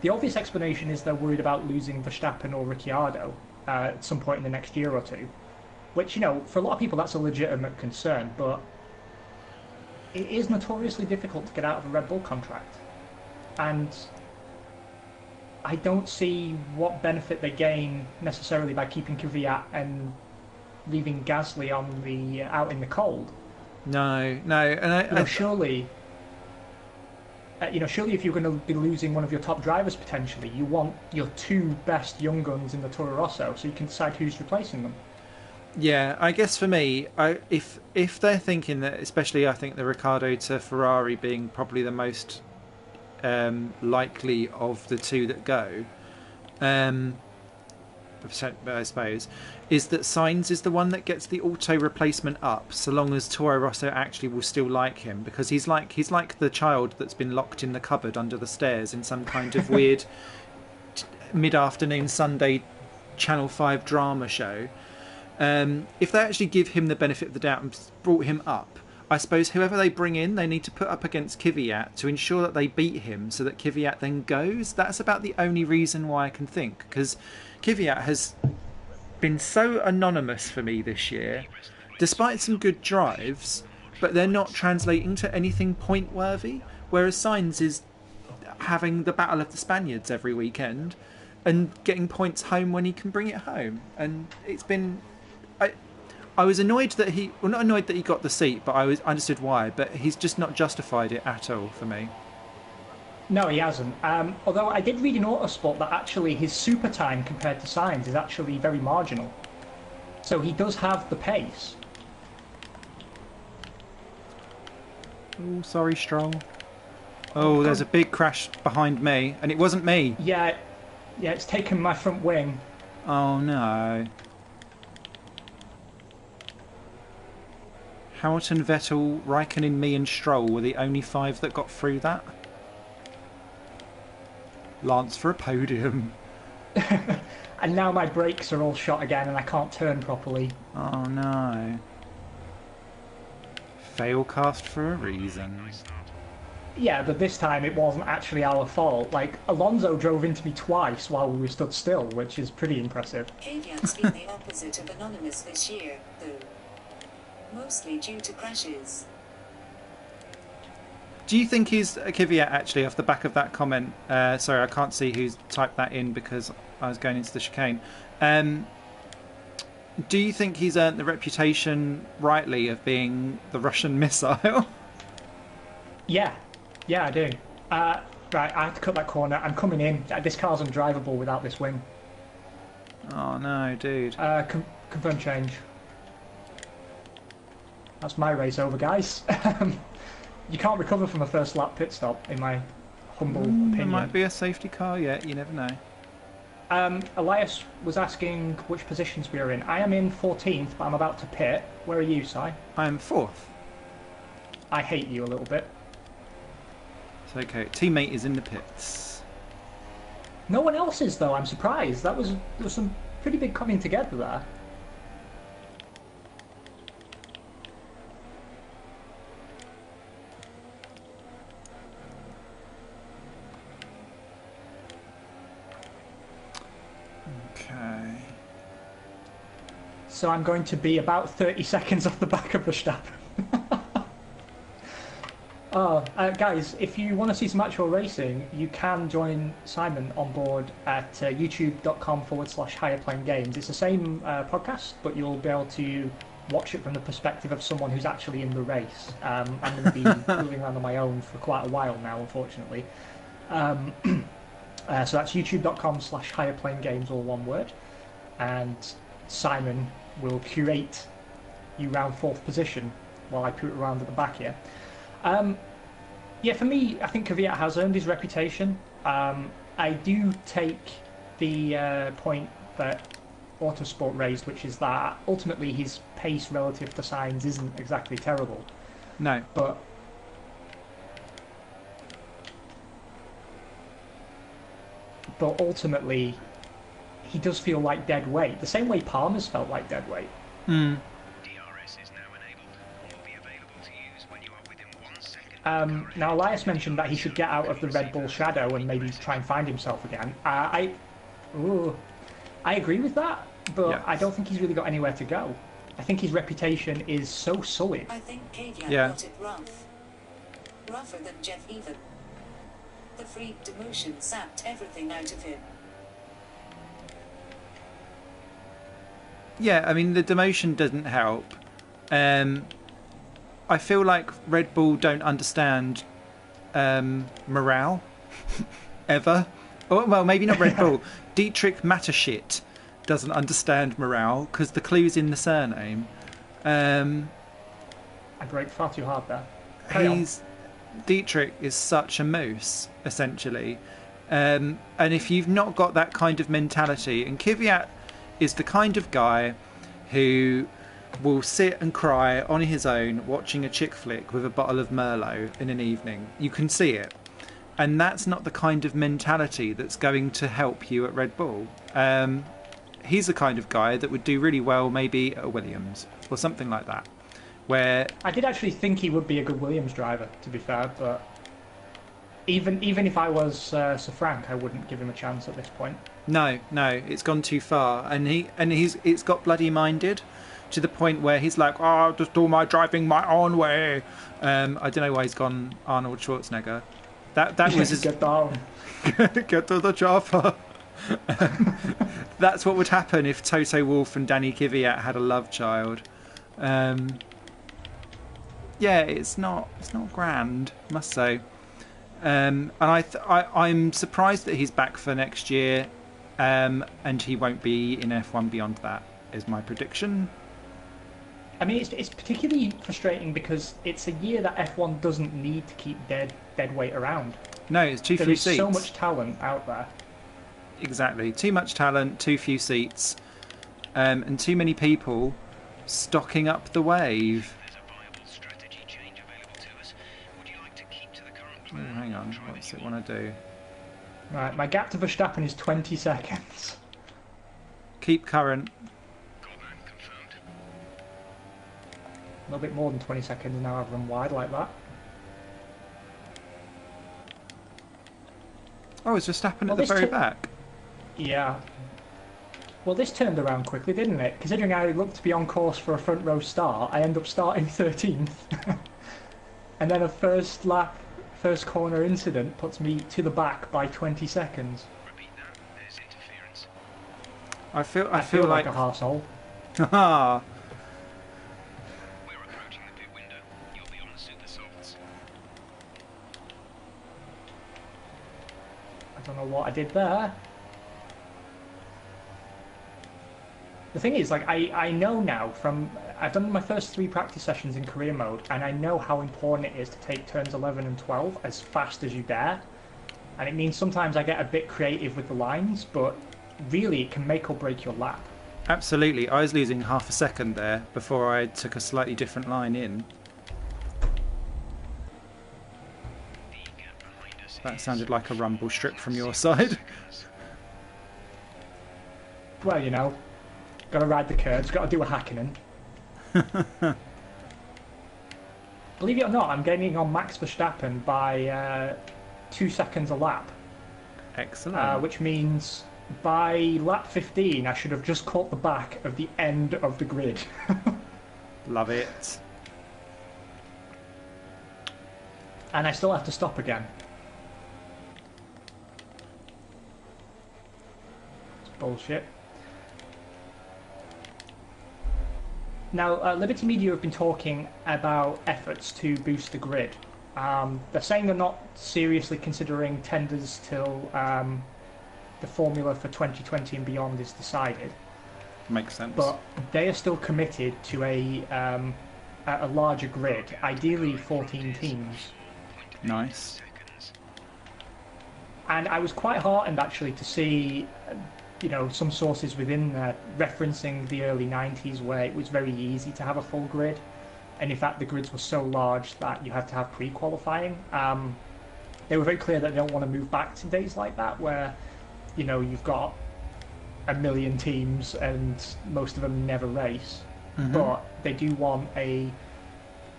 the obvious explanation is they're worried about losing Verstappen or Ricciardo at some point in the next year or two, which, for a lot of people that's a legitimate concern, but it is notoriously difficult to get out of a Red Bull contract. And I don't see what benefit they gain necessarily by keeping Kvyat and leaving Gasly out in the cold. No, and surely if you're going to be losing one of your top drivers potentially, you want your 2 best young guns in the Toro Rosso so you can decide who's replacing them. Yeah, I guess for me, if they're thinking that, especially I think the Ricciardo to Ferrari being probably the most likely of the 2 that go, I suppose, is that Sainz is the one that gets the auto replacement up, so long as Toro Rosso actually will still like him, because he's like the child that's been locked in the cupboard under the stairs in some kind of weird mid-afternoon Sunday Channel 5 drama show, If they actually give him the benefit of the doubt and brought him up, I suppose whoever they bring in, they need to put up against Kvyat to ensure that they beat him so that Kvyat then goes. That's about the only reason why I can think, because Kvyat has been so anonymous for me this year, despite some good drives, but they're not translating to anything point-worthy, whereas Sainz is having the Battle of the Spaniards every weekend and getting points home when he can bring it home. And it's been... I was annoyed that he... Well, not annoyed that he got the seat, but I understood why. But he's just not justified it at all for me. No, he hasn't. Although I did read in Autosport that actually his super time compared to Sainz is actually very marginal. So he does have the pace. Oh, sorry, Stroll. Oh, there's a big crash behind me. And it wasn't me. Yeah, it's taken my front wing. Oh, no. Hamilton, Vettel, Raikkonen, me and Stroll were the only 5 that got through that. Lance for a podium. And now my brakes are all shot again and I can't turn properly. Oh no. Failcast for a reason. Yeah, but this time it wasn't actually our fault. Like, Alonso drove into me twice while we stood still, which is pretty impressive. Kvyat's been the opposite of anonymous this year, though. Mostly due to crashes. Do you think he's Kvyat actually off the back of that comment? Sorry, I can't see who's typed that in because I was going into the chicane. Do you think he's earned the reputation rightly of being the Russian missile? Yeah, I do. Right, I have to cut that corner. I'm coming in. This car's undrivable without this wing. Oh no, dude. Confirm change. That's my race over, guys. You can't recover from a first lap pit stop, in my humble opinion. There might be a safety car yet, you never know. Elias was asking which positions we are in. I am in 14th, but I'm about to pit. Where are you, Si? I am 4th. I hate you a little bit. It's okay. Teammate is in the pits. No one else is, though. I'm surprised. There was some pretty big coming together there. Okay. So I'm going to be about 30 seconds off the back of Verstappen. Guys, if you want to see some actual racing, you can join Simon on board at youtube.com/higherplanegames. It's the same podcast, but you'll be able to watch it from the perspective of someone who's actually in the race. I'm going to be moving around on my own for quite a while now, unfortunately. So that's youtube.com/higherplanegames, all one word. And Simon will curate you round 4th position while I put it around at the back here. Yeah, for me, I think Kvyat has earned his reputation. I do take the point that Autosport raised, which is that ultimately his pace relative to Sainz isn't exactly terrible. No. But ultimately, he does feel like dead weight. The same way Palmer's felt like dead weight. Mm. DRS is now enabled. Will be available to use when you are within 1 second. Now, Elias mentioned that he should get out of the Red Bull shadow and maybe try and find himself again. I agree with that, but Yeah. I don't think he's really got anywhere to go. I think his reputation is so sullied. I think Kvyat Yeah. got it rough. Rougher than Jeff even. The freak demotion sapped everything out of him. Yeah, I mean, the demotion doesn't help. I feel like Red Bull don't understand morale ever. Oh, well, maybe not Red Bull. Dietrich Mateschitz doesn't understand morale because the clue's in the surname. I braked far too hard there. Carry on. Dietrich is such a moose, essentially. And if you've not got that kind of mentality, and Kvyat is the kind of guy who will sit and cry on his own watching a chick flick with a bottle of Merlot in an evening. You can see it. And that's not the kind of mentality that's going to help you at Red Bull. he's the kind of guy that would do really well maybe at a Williams or something like that. Where I did actually think he would be a good Williams driver, to be fair, but even if I was Sir Frank, I wouldn't give him a chance at this point. no, it's gone too far, and it's got bloody minded to the point where he's like, oh, I'll just do my driving my own way. I don't know why he's gone Arnold Schwarzenegger. That was his... Get down. Get to the chopper. That's what would happen if Toto Wolff and Danny Kvyat had a love child. Yeah, it's not grand, I must say. And I'm surprised that he's back for next year, and he won't be in F1 beyond that, is my prediction. I mean, it's particularly frustrating because it's a year that F1 doesn't need to keep dead weight around. No, it's too few seats. There is so much talent out there. Exactly. Too much talent, too few seats, and too many people stocking up the wave. There's a viable strategy change available to us. Would you like to keep to the current Oh, plan? hang on, what's it want to do? Right, my gap to Verstappen is 20 seconds. Keep current. Got that confirmed. A little bit more than 20 seconds now I've run wide like that. Oh, it's Verstappen Well, at the this very back. Yeah. Well, this turned around quickly, didn't it? Considering I looked to be on course for a front row start, I end up starting 13th. And then a first corner incident puts me to the back by 20 seconds. Repeat that. There's interference. I feel like a arsehole. Haha. We're approaching the pit window. You'll be on the super softs. I don't know what I did there. The thing is, like, I know now from... I've done my first 3 practice sessions in career mode, and I know how important it is to take turns 11 and 12 as fast as you dare. And it means sometimes I get a bit creative with the lines, but really it can make or break your lap. Absolutely. I was losing half a second there before I took a slightly different line in. The gap behind us That is sounded like a rumble strip from your side. Well, you know, gotta ride the curves, gotta do a Hakkinen. Believe it or not, I'm gaining on Max Verstappen by 2 seconds a lap. Excellent. Which means by lap 15 I should have just caught the back of the end of the grid. Love it. And I still have to stop again. It's bullshit. Now, Liberty Media have been talking about efforts to boost the grid. They're saying they're not seriously considering tenders till the formula for 2020 and beyond is decided. Makes sense. But they are still committed to a larger grid, ideally 14 teams. Nice. And I was quite heartened actually to see, you know, some sources within there referencing the early 90s where it was very easy to have a full grid. And in fact, the grids were so large that you had to have pre-qualifying. They were very clear that they don't want to move back to days like that where, you know, you've got a million teams and most of them never race. Mm-hmm. But they do want a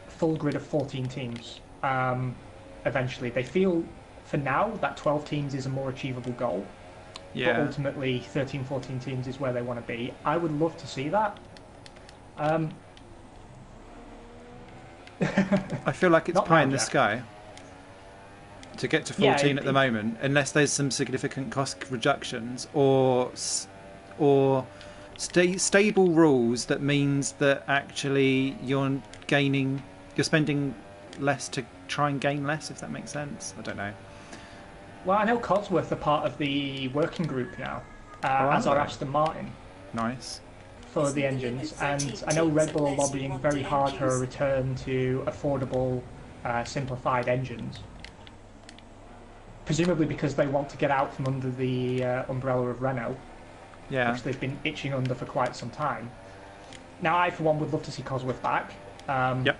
full grid of 14 teams eventually. They feel, for now, that 12 teams is a more achievable goal. Yeah. But ultimately, 13, 14 teams is where they want to be. I would love to see that. I feel like it's Not pie in now, the Jack. sky to get to 14 at the moment, unless there's some significant cost reductions or stable rules that means that actually you're spending less to try and gain less, if that makes sense. I don't know. Well, I know Cosworth are part of the working group now, as are Aston Martin Nice. for the engines, and I know Red Bull are lobbying very hard for a return to affordable, simplified engines. Presumably because they want to get out from under the umbrella of Renault, Yeah. which they've been itching under for quite some time. Now, I for one would love to see Cosworth back. Yep.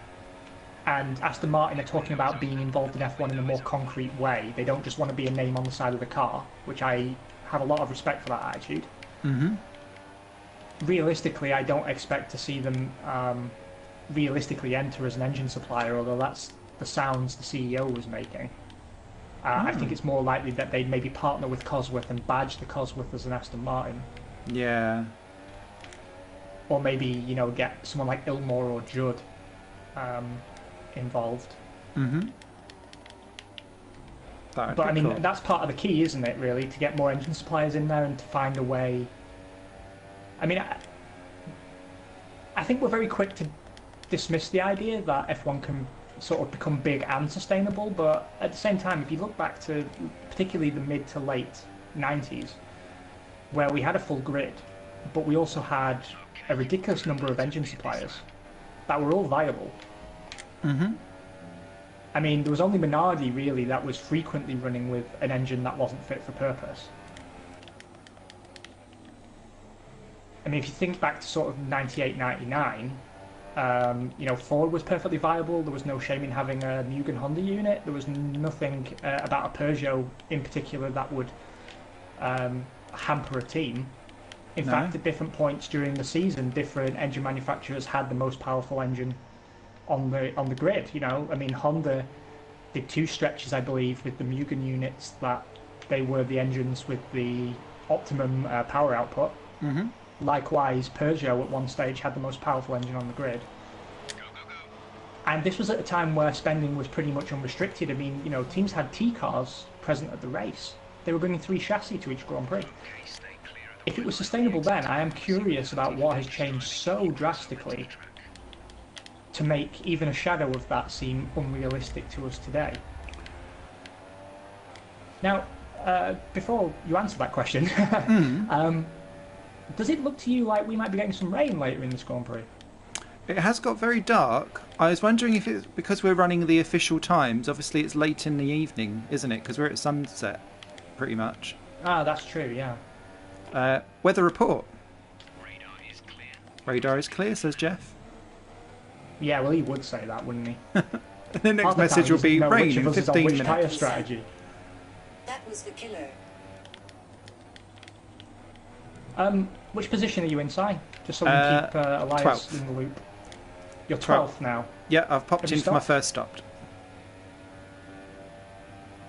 And Aston Martin are talking about being involved in F1 in a more concrete way. They don't just want to be a name on the side of the car, which I have a lot of respect for that attitude. Mm-hmm. realistically, I don't expect to see them realistically enter as an engine supplier, although that's the sounds the CEO was making. I think it's more likely that they'd maybe partner with Cosworth and badge the Cosworth as an Aston Martin. Yeah. Or maybe, you know, get someone like Ilmore or Judd involved. Mm-hmm. But I mean, that's part of the key, isn't it, really? To get more engine suppliers in there and to find a way... I mean, I think we're very quick to dismiss the idea that F1 can sort of become big and sustainable, but at the same time, if you look back to particularly the mid to late 90s, where we had a full grid, but we also had a ridiculous number of engine suppliers that were all viable. Mm-hmm. I mean, there was only Minardi, really, that was frequently running with an engine that wasn't fit for purpose. I mean, if you think back to sort of 98, 99, you know, Ford was perfectly viable. There was no shame in having a Mugen Honda unit. There was nothing about a Peugeot in particular that would hamper a team. In fact, at different points during the season, different engine manufacturers had the most powerful engine on the grid. You know, I mean, Honda did 2 stretches, I believe, with the Mugen units that they were the engines with the optimum power output. Mm-hmm. Likewise, Peugeot at one stage had the most powerful engine on the grid. And this was at a time where spending was pretty much unrestricted. I mean, you know, teams had T-cars present at the race. They were bringing 3 chassis to each Grand Prix. If it was sustainable then, I am curious about what has changed so drastically to make even a shadow of that seem unrealistic to us today. Now, before you answer that question, does it look to you like we might be getting some rain later in this Grand Prix? It has got very dark. I was wondering if it's because we're running the official times. Obviously, it's late in the evening, isn't it? Because we're at sunset, pretty much. Ah, that's true, yeah. Weather report. Radar is clear. Radar is clear, says Jeff. Yeah, well, he would say that, wouldn't he? The next message will be rain in 15 which minutes. tyre strategy. That was the killer. Which position are you in, Si? Just so we can keep Elias 12th. in the loop. You're 12th now. Yeah, I've popped Have you in for my stopped? first stop.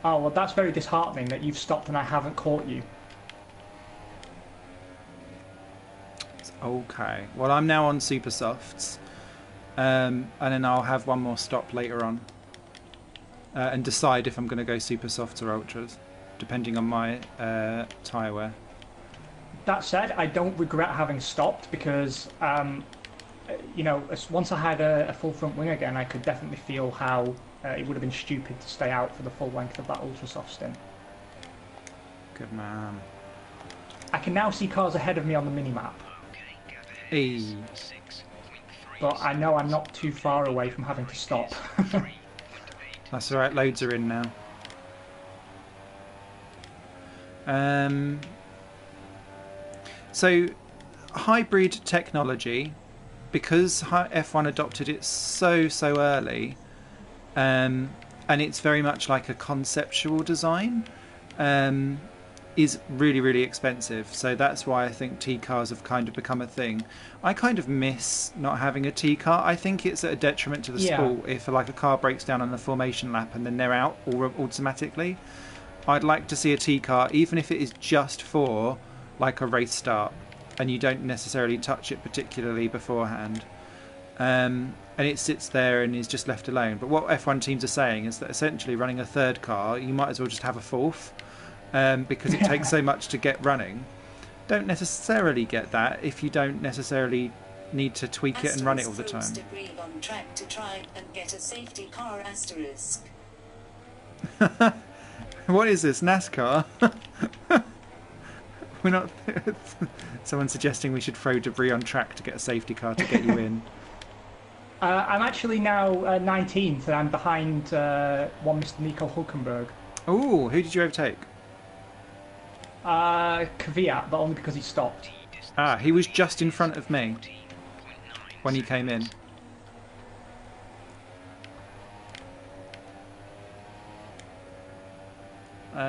Oh, well, that's very disheartening that you've stopped and I haven't caught you. Okay. Well, I'm now on super softs, and then I'll have one more stop later on, and decide if I'm going to go super softs or ultras, depending on my tyre wear. That said, I don't regret having stopped because, you know, once I had a full front wing again, I could definitely feel how it would have been stupid to stay out for the full length of that ultra soft stint. Good man. I can now see cars ahead of me on the minimap, Hey. but I know I'm not too far away from having to stop. That's alright, loads are in now. So, hybrid technology, because F1 adopted it so early, and it's very much like a conceptual design, is really expensive. So that's why I think T-cars have kind of become a thing. I kind of miss not having a T-car. I think it's at a detriment to the sport if like a car breaks down on the formation lap and then they're out automatically. I'd like to see a T-car, even if it is just for like a race start and you don't necessarily touch it particularly beforehand, and it sits there and is just left alone. But what F1 teams are saying is that essentially running a third car, you might as well just have a fourth, because it takes so much to get running. Don't necessarily get that if you don't necessarily need to tweak it and run it all the time. Debris on track to try and get a safety car asterisk. What is this, NASCAR? We're not. Someone's suggesting we should throw debris on track to get a safety car to get you in. I'm actually now 19th and I'm behind one Mr. Nico Hulkenberg. Oh, who did you overtake? Kvyat, but only because he stopped. Ah, he was just in front of me when he came in. What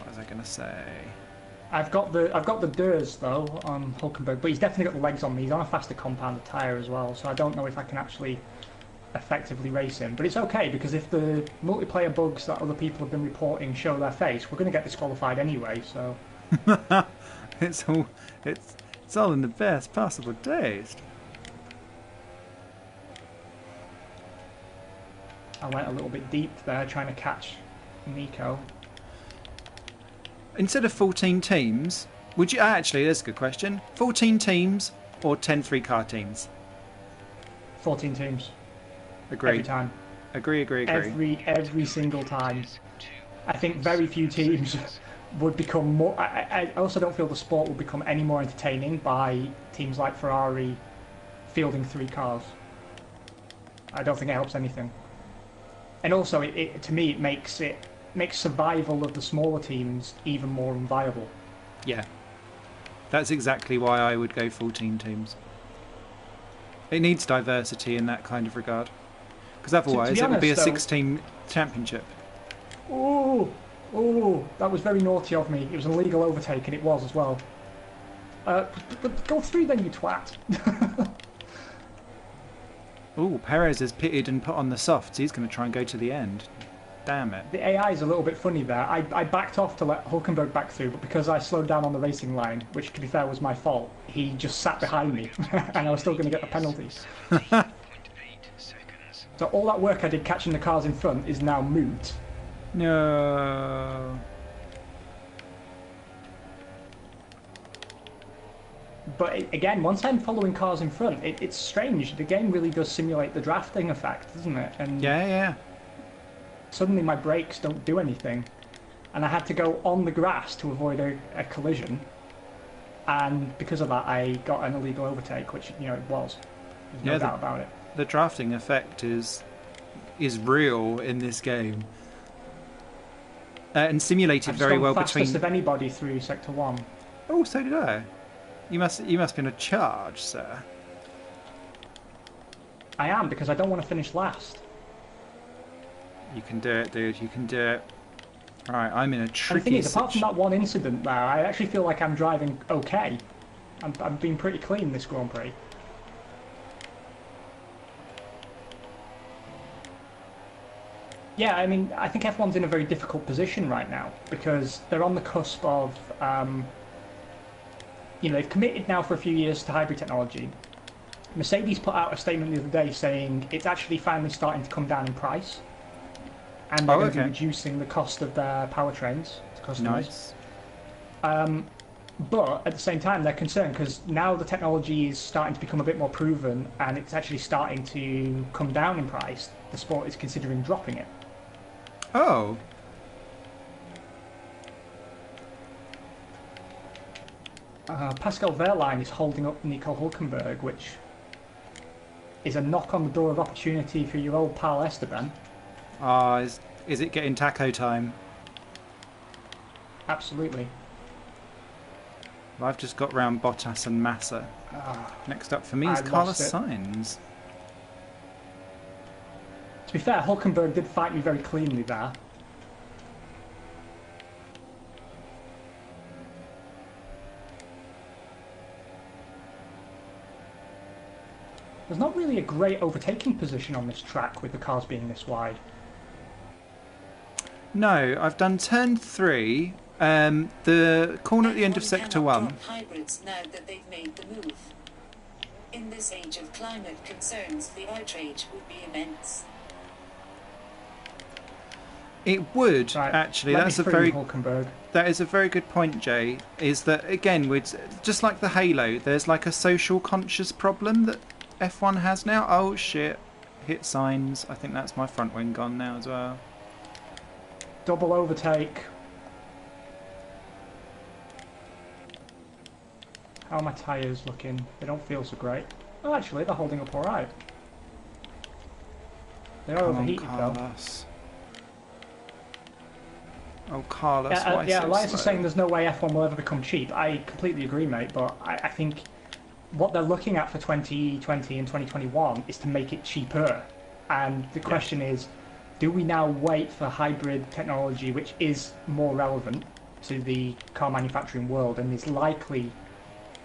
was I going to say? I've got the Durs though on Hulkenberg, but he's definitely got the legs on me. He's on a faster compounded tyre as well, so I don't know if I can actually effectively race him. But it's okay because if the multiplayer bugs that other people have been reporting show their face, we're going to get disqualified anyway. So it's all in the best possible taste. I went a little bit deep there trying to catch Nico. Instead of 14 teams, would you actually? That's a good question. 14 teams or 10 3-car teams? 14 teams. Agree. Every time. Agree. Every single time. I think very few teams would become more. I also don't feel the sport would become any more entertaining by teams like Ferrari fielding 3 cars. I don't think it helps anything. And also, to me, it makes survival of the smaller teams even more unviable. Yeah. That's exactly why I would go 14 teams. It needs diversity in that kind of regard. Because otherwise it would be a 6-team championship. Oh, that was very naughty of me. It was an illegal overtake, and it was as well. But go through then, you twat. Ooh, Perez has pitted and put on the softs. He's going to try and go to the end. Damn it. The AI is a little bit funny there. I backed off to let Hulkenberg back through, but because I slowed down on the racing line, which to be fair was my fault, he just sat behind me, and I was still going to get the penalties. So all that work I did catching the cars in front is now moot. No. But again, once I'm following cars in front, it's strange. The game really does simulate the drafting effect, doesn't it? And Yeah. suddenly my brakes don't do anything. And I had to go on the grass to avoid a collision. And because of that, I got an illegal overtake, which, it was. There's no doubt about it. The drafting effect is real in this game. And simulated very well between... fastest of anybody through Sector 1. Oh, so did I. You must be in a charge, sir. I am, because I don't want to finish last. You can do it, dude. You can do it. Right, I'm in a tricky... And the thing is, apart from that one incident there, I actually feel like I'm driving okay. I'm being pretty clean this Grand Prix. Yeah, I mean, I think F1's in a very difficult position right now because they're on the cusp of, they've committed now for a few years to hybrid technology. Mercedes put out a statement the other day saying it's actually finally starting to come down in price, and they're going to be reducing the cost of their powertrains to customers. Nice. But at the same time, they're concerned because now the technology is starting to become a bit more proven, and it's actually starting to come down in price. The sport is considering dropping it. Oh. Pascal Wehrlein is holding up Nico Hulkenberg, which is a knock on the door of opportunity for your old pal Esteban. Is it getting taco time? Absolutely. Well, I've just got round Bottas and Massa. Next up for me is Carlos Sainz. To be fair, Hulkenberg did fight me very cleanly there. There's not really a great overtaking position on this track with the cars being this wide. No, I've done turn 3, the corner at the end of Sector 1. Hybrids now that they've made the move. In this age of climate concerns, the outrage would be immense. It would, right, actually. That is a very good point, Jay. Is that, again, just like the Halo, there's like a social conscious problem that F1 has now. Oh, shit. Hit signs. I think that's my front wing gone now as well. Double overtake. How are my tyres looking? They don't feel so great. Oh, actually, they're holding up alright. They are overheated, though. Oh, Carlos, why yeah, so Elias slow? is saying there's no way F1 will ever become cheap. I completely agree, mate, but I think what they're looking at for 2020 and 2021 is to make it cheaper. And the question is, do we now wait for hybrid technology, which is more relevant, to the car manufacturing world and is likely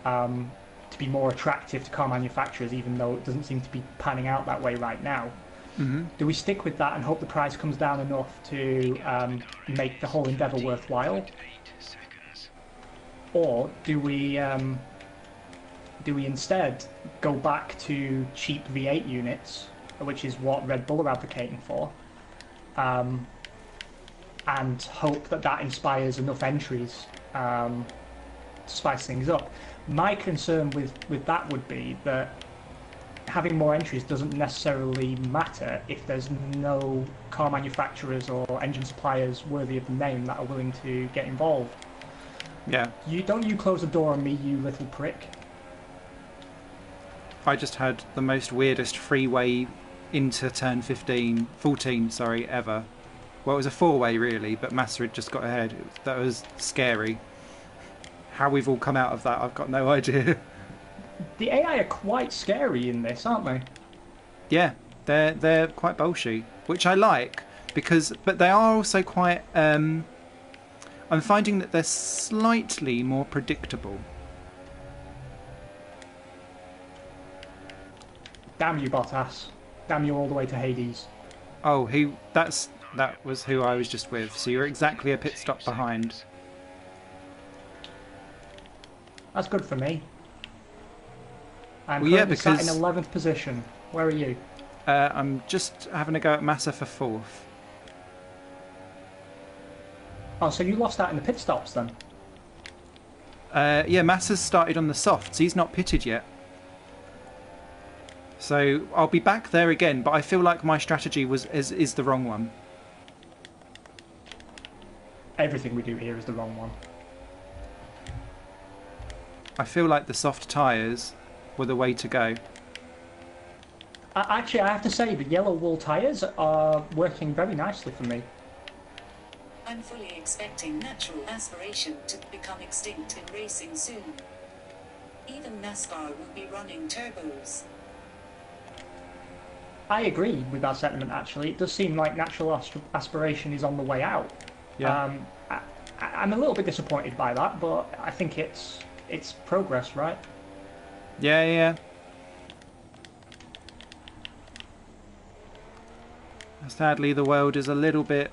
to be more attractive to car manufacturers, even though it doesn't seem to be panning out that way right now. Mm-hmm. Do we stick with that and hope the price comes down enough to make the whole endeavour worthwhile? Or do we instead go back to cheap V8 units, which is what Red Bull are advocating for, and hope that that inspires enough entries to spice things up? My concern with that would be that having more entries doesn't necessarily matter if there's no car manufacturers or engine suppliers worthy of the name that are willing to get involved. Yeah. Don't you close the door on me, you little prick. I just had the most weirdest freeway into turn 14, ever. Well, it was a four-way really, but Massa had just got ahead. That was scary. How we've all come out of that, I've got no idea. The AI are quite scary in this, aren't they? Yeah, they're quite bolshy, which I like, but they are also quite. I'm finding that they're slightly more predictable. Damn you, Bottas. Damn you all the way to Hades. Oh, that was who I was just with. So you're exactly a pit stop behind. That's good for me. I'm Well, yeah, currently sat in because 11th position. Where are you? I'm just having a go at Massa for 4th. Oh, so you lost out in the pit stops then? Yeah, Massa's started on the softs. He's not pitted yet. So I'll be back there again, but I feel like my strategy is the wrong one. Everything we do here is the wrong one. I feel like the soft tyres were the way to go. Actually, I have to say, the yellow wool tyres are working very nicely for me. I'm fully expecting natural aspiration to become extinct in racing soon. Even NASCAR will be running turbos. I agree with that sentiment, actually. It does seem like natural aspiration is on the way out. Yeah. I'm a little bit disappointed by that, but I think it's progress, right? Yeah. Sadly, the world is a little bit...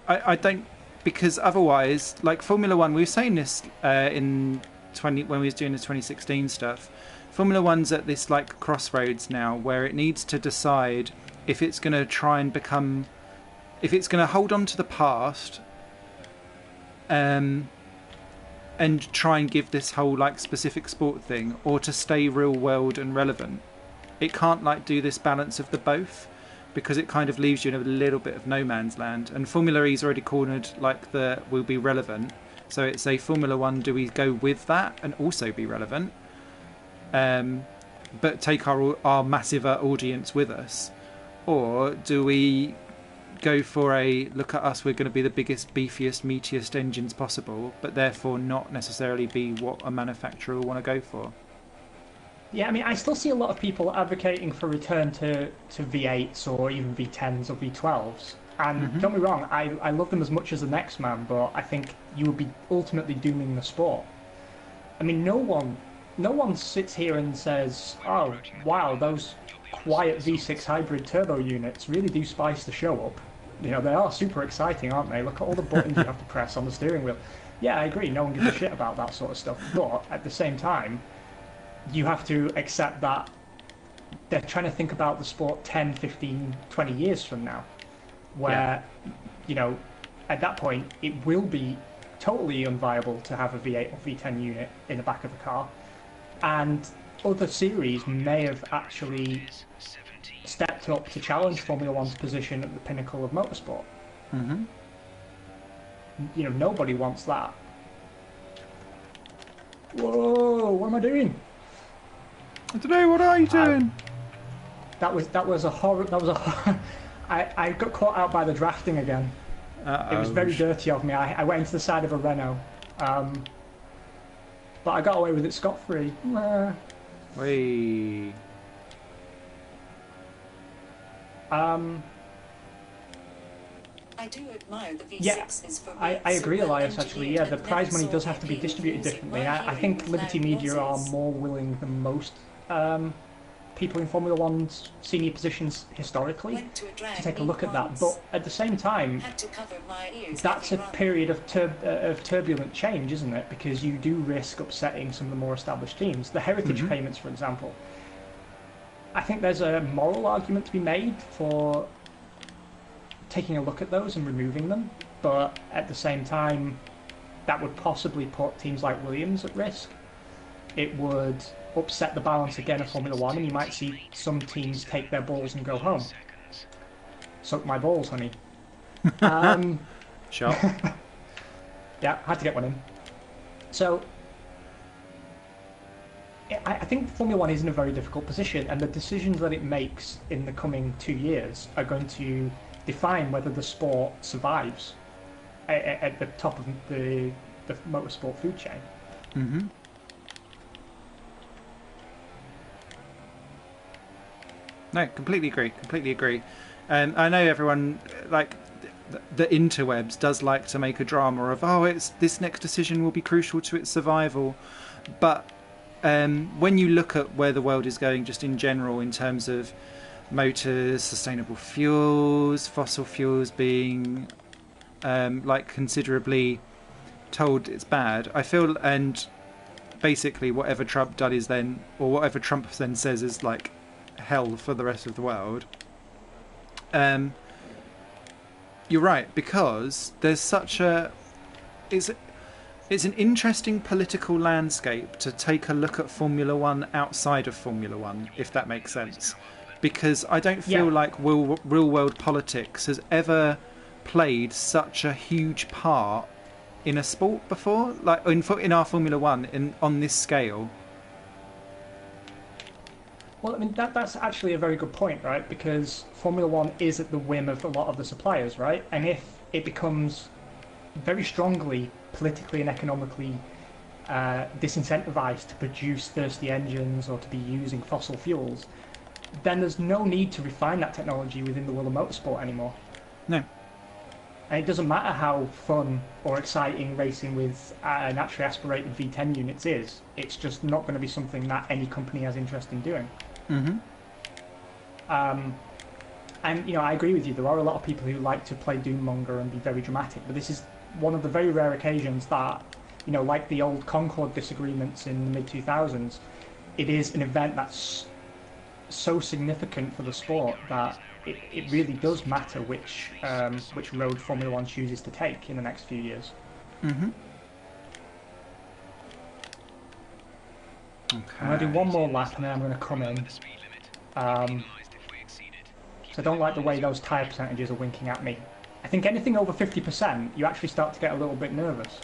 I don't... Because otherwise, like Formula 1, we were saying this when we was doing the 2016 stuff. Formula 1's at this like crossroads now where it needs to decide if it's going to try and become... If it's going to hold on to the past and try and give this whole like specific sport thing, or to stay real world and relevant. It can't like do this balance of the both, because it kind of leaves you in a little bit of no man's land. And Formula E's already cornered like the will be relevant, so it's a Formula 1, do we go with that and also be relevant, but take our massive audience with us, or do we go for a look at us, we're going to be the biggest, beefiest, meatiest engines possible, but therefore not necessarily be what a manufacturer will want to go for? Yeah, I mean, I still see a lot of people advocating for return to V8s or even V10s or V12s. And don't be wrong, I love them as much as the next man, but I think you would be ultimately dooming the sport. I mean, no one sits here and says, oh, wow, those quiet V6 hybrid turbo units really do spice the show up. You know, they are super exciting, aren't they? Look at all the buttons you have to press on the steering wheel. Yeah, I agree, no one gives a shit about that sort of stuff. But at the same time, you have to accept that they're trying to think about the sport 10, 15, 20 years from now. Where, you know, at that point, it will be totally unviable to have a V8 or V10 unit in the back of a car. And other series may have actually stepped up to challenge Formula One's position at the pinnacle of motorsport. You know, nobody wants that. Whoa, what am I doing? I don't know, what are you doing? That was a horror. I got caught out by the drafting again. Uh-oh. It was very dirty of me. I went into the side of a Renault. But I got away with it scot-free. Whee. I do admire the V6 Yeah, is for I being agree, so well Elias, actually. Yeah, the engineered and prize money never does saw have to be appeal of distributed using differently. my I think hearing Liberty cloud Media are losses. more willing than most people in Formula One's senior positions historically Went to a drag to take a meet look at that. once. But at the same time, Had to cover my ears that's a every run. period of turbulent change, isn't it? Because you do risk upsetting some of the more established teams. The heritage payments, for example. I think there's a moral argument to be made for taking a look at those and removing them, but at the same time, that would possibly put teams like Williams at risk. It would upset the balance again of Formula One, and you might see some teams take their balls and go home. Suck my balls, honey. Sure. Yeah, had to get one in. So, I think Formula One is in a very difficult position, and the decisions that it makes in the coming 2 years are going to define whether the sport survives at the top of the motorsport food chain. Mm-hmm. No, completely agree. Completely agree. And I know everyone, like the interwebs, does like to make a drama of, oh, it's this next decision will be crucial to its survival. But when you look at where the world is going, just in general, in terms of motors, sustainable fuels, fossil fuels being like considerably told it's bad, I feel, and basically whatever Trump does is then, or whatever Trump then says is like hell for the rest of the world. You're right, because there's such a it's an interesting political landscape to take a look at Formula One outside of Formula One, if that makes sense. Because I don't feel like real world politics has ever played such a huge part in a sport before, like in our Formula One on this scale. Well, I mean, that's actually a very good point, right? Because Formula One is at the whim of a lot of the suppliers, right? And if it becomes very strongly politically and economically disincentivized to produce thirsty engines or to be using fossil fuels, then there's no need to refine that technology within the world of motorsport anymore. No. And it doesn't matter how fun or exciting racing with naturally aspirated V10 units is. It's just not going to be something that any company has interest in doing. Mm-hmm. And, you know, I agree with you. There are a lot of people who like to play Doommonger and be very dramatic, but this is one of the very rare occasions that, you know, like the old Concorde disagreements in the mid-2000s, it is an event that's so significant for the sport that it really does matter which road Formula One chooses to take in the next few years. Mm-hmm. Okay. I'm going to do one more lap and then I'm going to come in. So I don't like the way those tyre percentages are winking at me. I think anything over 50%, you actually start to get a little bit nervous.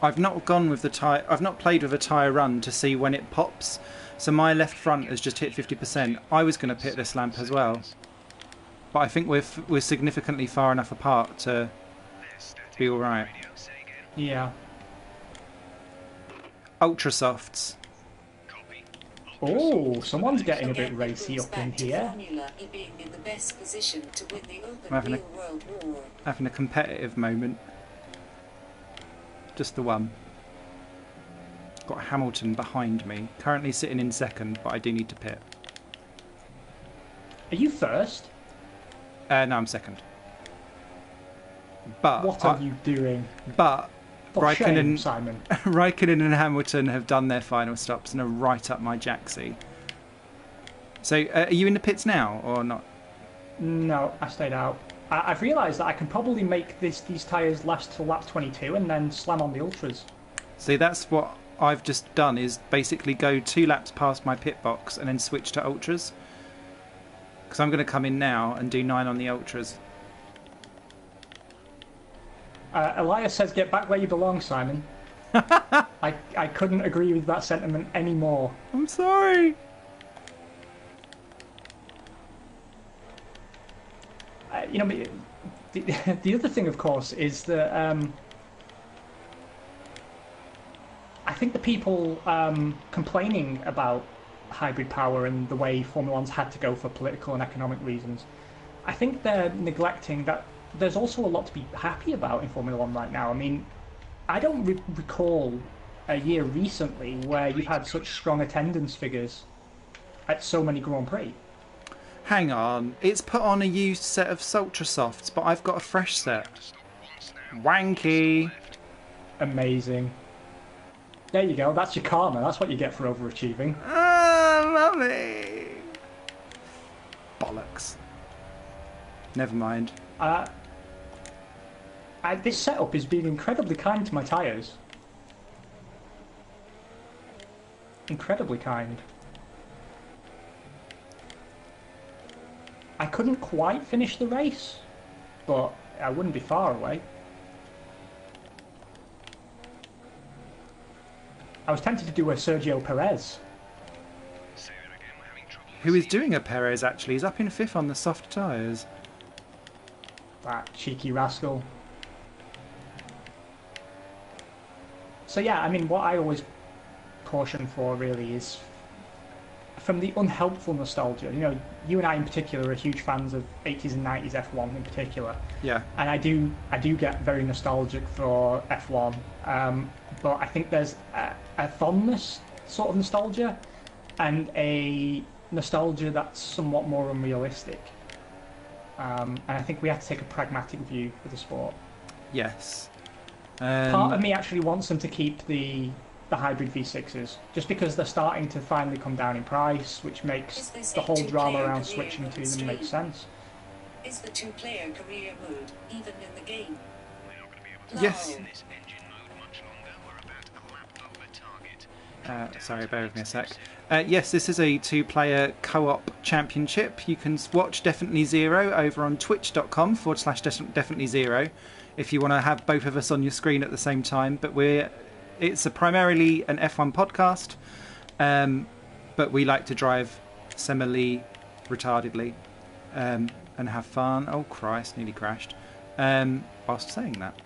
I've not gone with the tyre. I've not played with a tyre run to see when it pops. So my left front has just hit 50%. I was going to pit this lamp as well, but I think we're significantly far enough apart to be all right. Yeah. Ultra softs. Oh, someone's getting a bit racy up in here. Having a competitive moment. Just the one. Got Hamilton behind me, currently sitting in second, but I do need to pit. Are you first? No, I'm second. But what are you doing? But Shame, Simon. Raikkonen and Hamilton have done their final stops and are right up my jacksie. So, are you in the pits now or not? No, I stayed out. I've realised that I can probably make these tyres last till lap 22 and then slam on the ultras. See, that's what I've just done, is basically go 2 laps past my pit box and then switch to ultras. Because I'm going to come in now and do 9 on the ultras. Elias says, get back where you belong, Simon. I couldn't agree with that sentiment anymore. I'm sorry. You know, the other thing, of course, is that I think the people complaining about hybrid power and the way Formula One's had to go for political and economic reasons, I think they're neglecting that there's also a lot to be happy about in Formula One right now. I mean, I don't recall a year recently where you've had such strong attendance figures at so many Grand Prix. Hang on, it's put on a used set of Sultra Softs, but I've got a fresh set. Wanky. Amazing. There you go, that's your karma, that's what you get for overachieving. Mummy! Bollocks. Never mind. This setup is being incredibly kind to my tyres. Incredibly kind. I couldn't quite finish the race, but I wouldn't be far away. I was tempted to do a Sergio Perez. Who is doing a Perez, actually? He's up in 5th on the soft tyres. That cheeky rascal. So yeah, I mean, what I always caution for really is from the unhelpful nostalgia. You know, you and I in particular are huge fans of 80s and 90s F1 in particular. Yeah. And I do get very nostalgic for F1. But I think there's a fondness sort of nostalgia and a nostalgia that's somewhat more unrealistic. And I think we have to take a pragmatic view of the sport. Yes. Part of me actually wants them to keep the hybrid V6s, just because they're starting to finally come down in price, which makes the whole drama around switching to them make sense. Is the two-player career mode even in the game? Yes. Sorry, bear with me a sec. Yes, this is a two-player co-op championship. You can watch Definitely Zero over on twitch.com/Definitely Zero if you want to have both of us on your screen at the same time. But it's primarily an F1 podcast, but we like to drive semi-retardedly and have fun. Oh Christ, nearly crashed whilst saying that.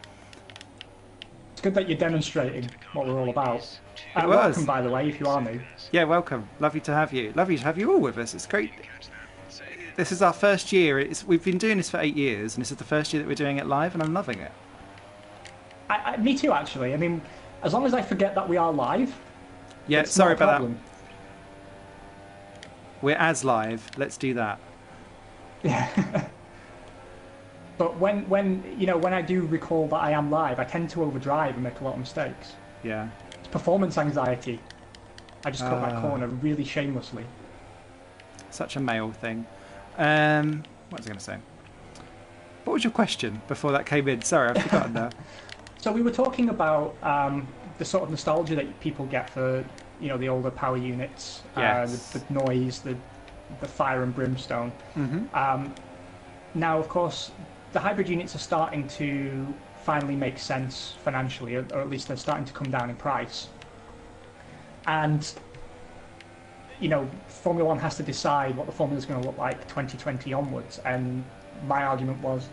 It's good that you're demonstrating what we're all about. It was. Welcome, by the way, if you are new. Yeah, welcome. Lovely to have you. Lovely to have you all with us. It's great. This is our first year. We've been doing this for 8 years, and this is the first year that we're doing it live, and I'm loving it. Me too, actually. I mean, as long as I forget that we are live. Yeah, sorry about that. We're as live. Let's do that. Yeah. But when I do recall that I am live, I tend to overdrive and make a lot of mistakes. Yeah. It's performance anxiety. I just cut that corner really shamelessly. Such a male thing. What was I going to say? What was your question before that came in? Sorry, I've forgotten now. So we were talking about the sort of nostalgia that people get for, the older power units, yes. the noise, the fire and brimstone. Mm-hmm. Now, of course, the hybrid units are starting to finally make sense financially, or at least they're starting to come down in price. And, Formula One has to decide what the formula is going to look like 2020 onwards. And my argument was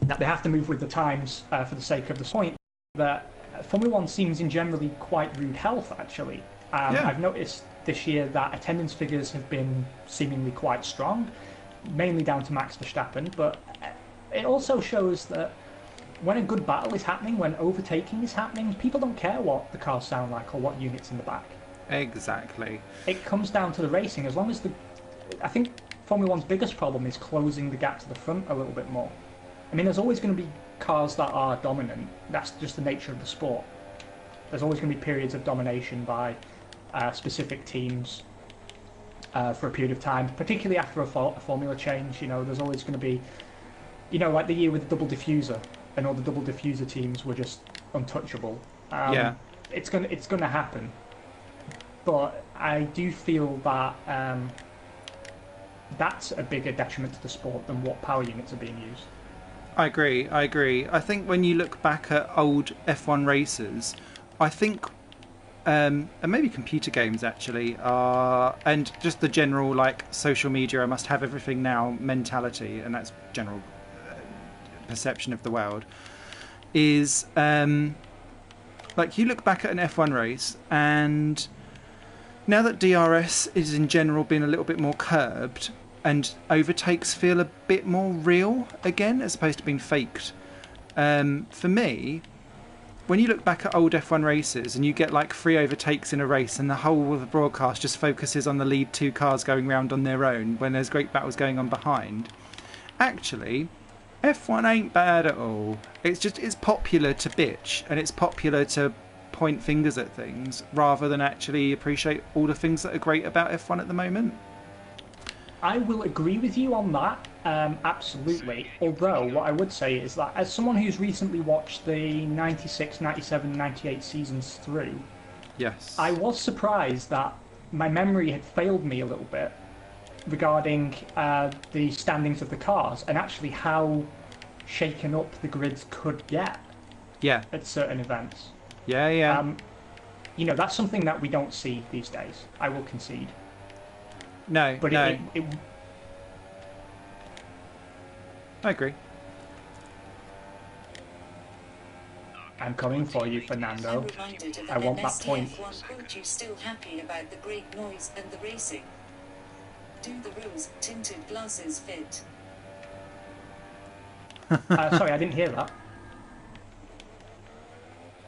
that they have to move with the times for the sake of the point that Formula One seems in generally quite rude health, actually. Yeah. I've noticed this year that attendance figures have been seemingly quite strong, mainly down to Max Verstappen, but it also shows that when a good battle is happening, when overtaking is happening, people don't care what the cars sound like or what unit's in the back. Exactly. It comes down to the racing. As long as I think Formula One's biggest problem is closing the gap to the front a little bit more. I mean, there's always going to be cars that are dominant. That's just the nature of the sport. There's always going to be periods of domination by specific teams for a period of time, particularly after a formula change. There's always going to be, like the year with the double diffuser, and all the double diffuser teams were just untouchable. Yeah. It's going to happen. But I do feel that that's a bigger detriment to the sport than what power units are being used. I agree. I think when you look back at old F1 races, I think, and maybe computer games actually, and just the general social media, I must have everything now mentality, and that's general perception of the world, is you look back at an F1 race, and now that DRS is in general being a little bit more curbed, and overtakes feel a bit more real again, as opposed to being faked. For me, when you look back at old F1 races and you get like 3 overtakes in a race and the whole of the broadcast just focuses on the lead 2 cars going round on their own when there's great battles going on behind, actually, F1 ain't bad at all. It's popular to bitch, and it's popular to point fingers at things rather than actually appreciate all the things that are great about F1 at the moment. I will agree with you on that, absolutely. Although, what I would say is that as someone who's recently watched the 96, 97, 98 seasons through, yes, I was surprised that my memory had failed me a little bit regarding the standings of the cars and actually how shaken up the grids could get at certain events. Yeah. That's something that we don't see these days, I will concede. No, but no. I agree. I'm coming for you, Fernando. I want that point. Aren't you still happy about the great noise and the racing? Do the rose-tinted glasses fit? Sorry, I didn't hear that.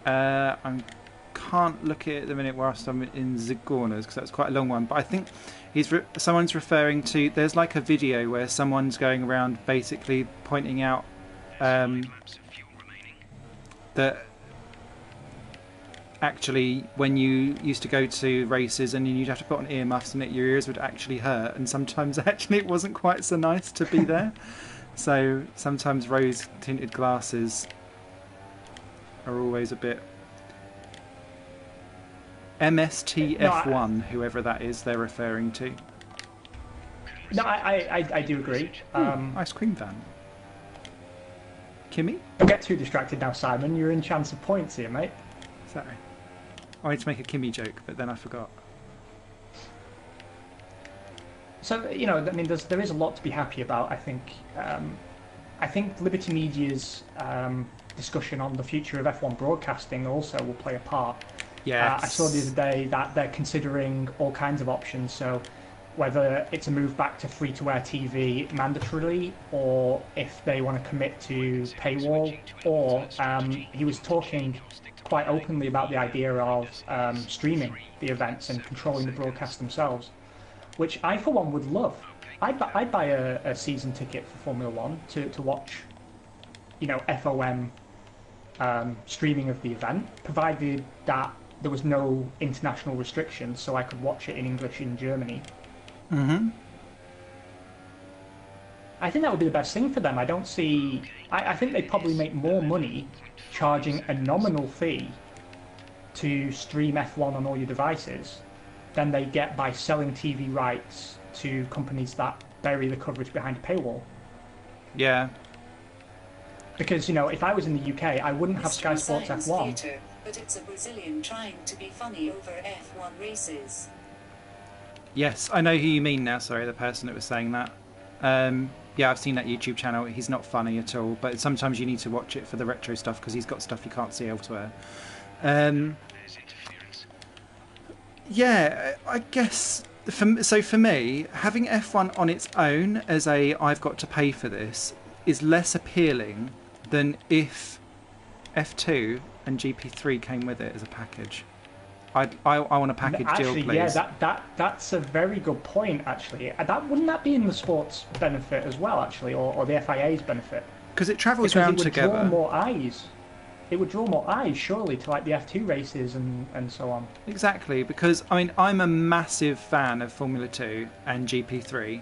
I can't look at it at the minute whilst I'm in Zagorna's because that's quite a long one. But I think someone's referring to. There's like a video where someone's going around basically pointing out that actually when you used to go to races and you'd have to put on earmuffs and your ears would actually hurt, and sometimes actually it wasn't quite so nice to be there. So sometimes rose tinted glasses are always a bit MSTF1, whoever that is they're referring to. No, I do agree. Ice cream van. Kimmy? Don't get too distracted now, Simon. You're in chance of points here, mate. Sorry. I wanted to make a Kimmy joke, but then I forgot. So, there is a lot to be happy about, I think. I think Liberty Media's discussion on the future of F1 broadcasting also will play a part. Yes. I saw the other day that they're considering all kinds of options, so whether it's a move back to free-to-air TV mandatorily, or if they want to commit to paywall, or he was talking quite openly about the idea of streaming the events and controlling the broadcast themselves, which I, for one, would love. I'd buy a season ticket for Formula One to watch, FOM streaming of the event, provided that there was no international restrictions, so I could watch it in English in Germany. Mm-hmm. I think that would be the best thing for them. I think they'd probably make more money charging a nominal fee to stream F1 on all your devices than they get by selling TV rights to companies that bury the coverage behind a paywall. Yeah. Because, if I was in the UK, I wouldn't have Sky Sports F1. Theater, but it's a Brazilian trying to be funny over F1 races. Yes, I know who you mean now. Sorry, the person that was saying that. Yeah, I've seen that YouTube channel. He's not funny at all, but sometimes you need to watch it for the retro stuff because he's got stuff you can't see elsewhere. Yeah, I guess. For me, having F1 on its own as I've got to pay for this is less appealing than if F2 and GP3 came with it as a package. I want a package deal, please. Yeah, that's a very good point. Actually, wouldn't that be in the sports benefit as well? Actually, or the FIA's benefit? Because it travels around together. Draw more eyes. It would draw more eyes, surely, to like the F2 races and so on. Exactly, because I'm a massive fan of Formula 2 and GP3.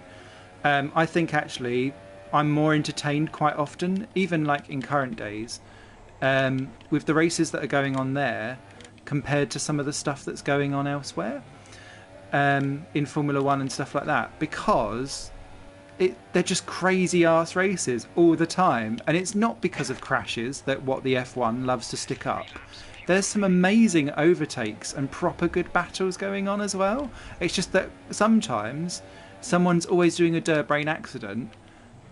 I think actually I'm more entertained quite often, even like in current days, with the races that are going on there compared to some of the stuff that's going on elsewhere in Formula 1 and stuff like that, because they're just crazy ass races all the time, and it's not because of crashes that what the F1 loves to stick up. There's some amazing overtakes and proper good battles going on as well. It's just that sometimes someone's always doing a dirt brain accident.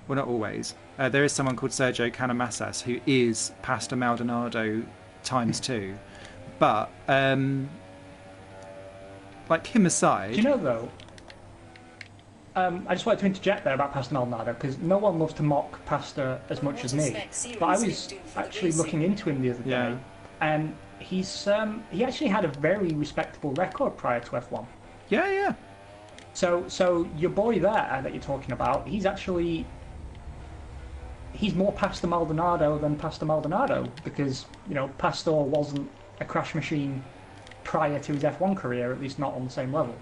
Well, not always. There is someone called Sergio Canamassas who is Pastor Maldonado ×2. But, like him aside... Do you know, though... I just wanted to interject there about Pastor Maldonado because no one loves to mock Pastor as much as me. But I was actually looking into him the other day, and he actually had a very respectable record prior to F1. Yeah. So your boy there that you're talking about, he's more Pastor Maldonado than Pastor Maldonado because Pastor wasn't a crash machine prior to his F1 career, at least not on the same level.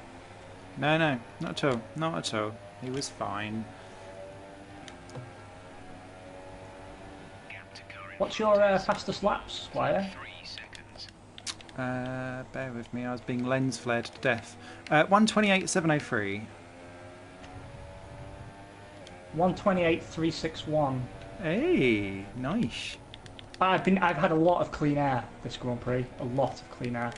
No, not at all. He was fine. What's your fastest laps, Squire? 3 seconds. Bear with me, I was being lens flared to death. 1:28.703. 1:28.361. Hey, nice. I've had a lot of clean air this Grand Prix. A lot of clean air.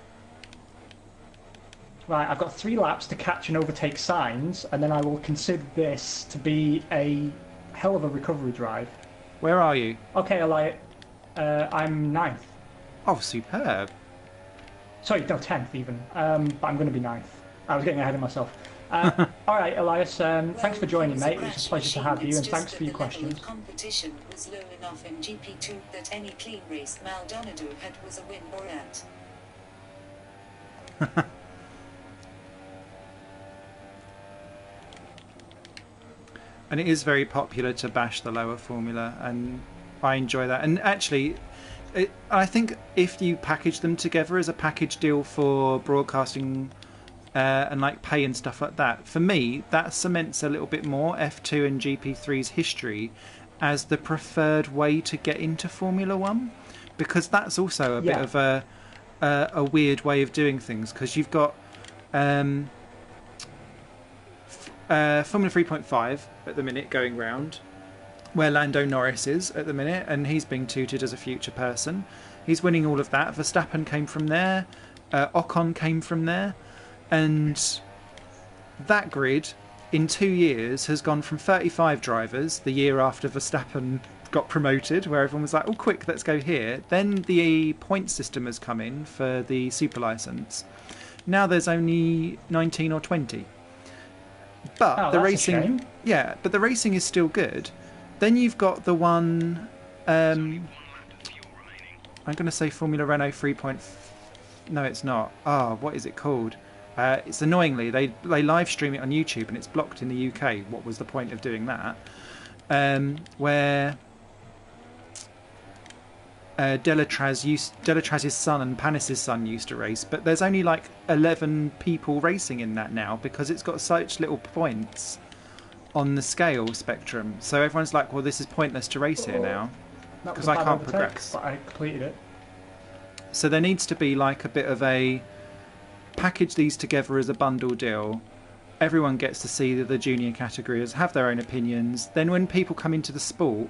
Right, I've got 3 laps to catch and overtake Sainz, and then I will consider this to be a hell of a recovery drive. Where are you? Okay, Eliot. I'm 9th. Oh, superb. Sorry, no, 10th even. But I'm going to be 9th. I was getting ahead of myself. All right, Elias, thanks for joining, mate. It was a pleasure to have you, and thanks for your questions. The competition was low enough in GP2 that any clean race Maldonado had was a win or at. And it is very popular to bash the lower formula, and I enjoy that. And actually, I think if you package them together as a package deal for broadcasting and like pay and stuff like that, for me, that cements a little bit more F2 and GP3's history as the preferred way to get into Formula One, because that's also a bit of a weird way of doing things, because you've got Formula 3.5 at the minute going round, where Lando Norris is at the minute, and he's being touted as a future person. He's winning all of that. Verstappen came from there. Ocon came from there. And that grid, in 2 years, has gone from 35 drivers, the year after Verstappen got promoted, where everyone was like, oh, quick, let's go here. Then the point system has come in for the super license. Now there's only 19 or 20. But the racing, but the racing is still good. Then you've got the one. I'm going to say Formula Renault 3. No, it's not. What is it called? It's annoyingly they live stream it on YouTube and it's blocked in the UK. What was the point of doing that? Where Delatraz's son and Panis's son used to race, but there's only like 11 people racing in that now because it's got such little points on the scale spectrum. So everyone's like, well, this is pointless to race here now because I can't progress. But I completed it. So there needs to be like a bit of a package these together as a bundle deal. Everyone gets to see the junior categories, have their own opinions. Then when people come into the sport,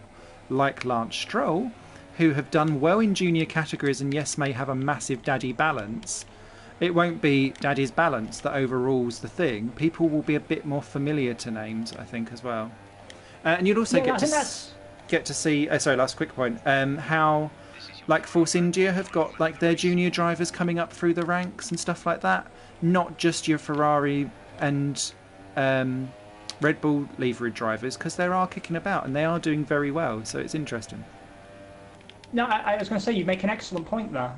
like Lance Stroll, who have done well in junior categories and yes may have a massive daddy balance, it won't be daddy's balance that overrules the thing. People will be a bit more familiar to names, I think, as well. And you'll also get to see sorry, last quick point, how like Force India have got like their junior drivers coming up through the ranks and stuff like that, not just your Ferrari and Red Bull leverage drivers, because they are kicking about and they are doing very well, so it's interesting. No, I was going to say, you make an excellent point there.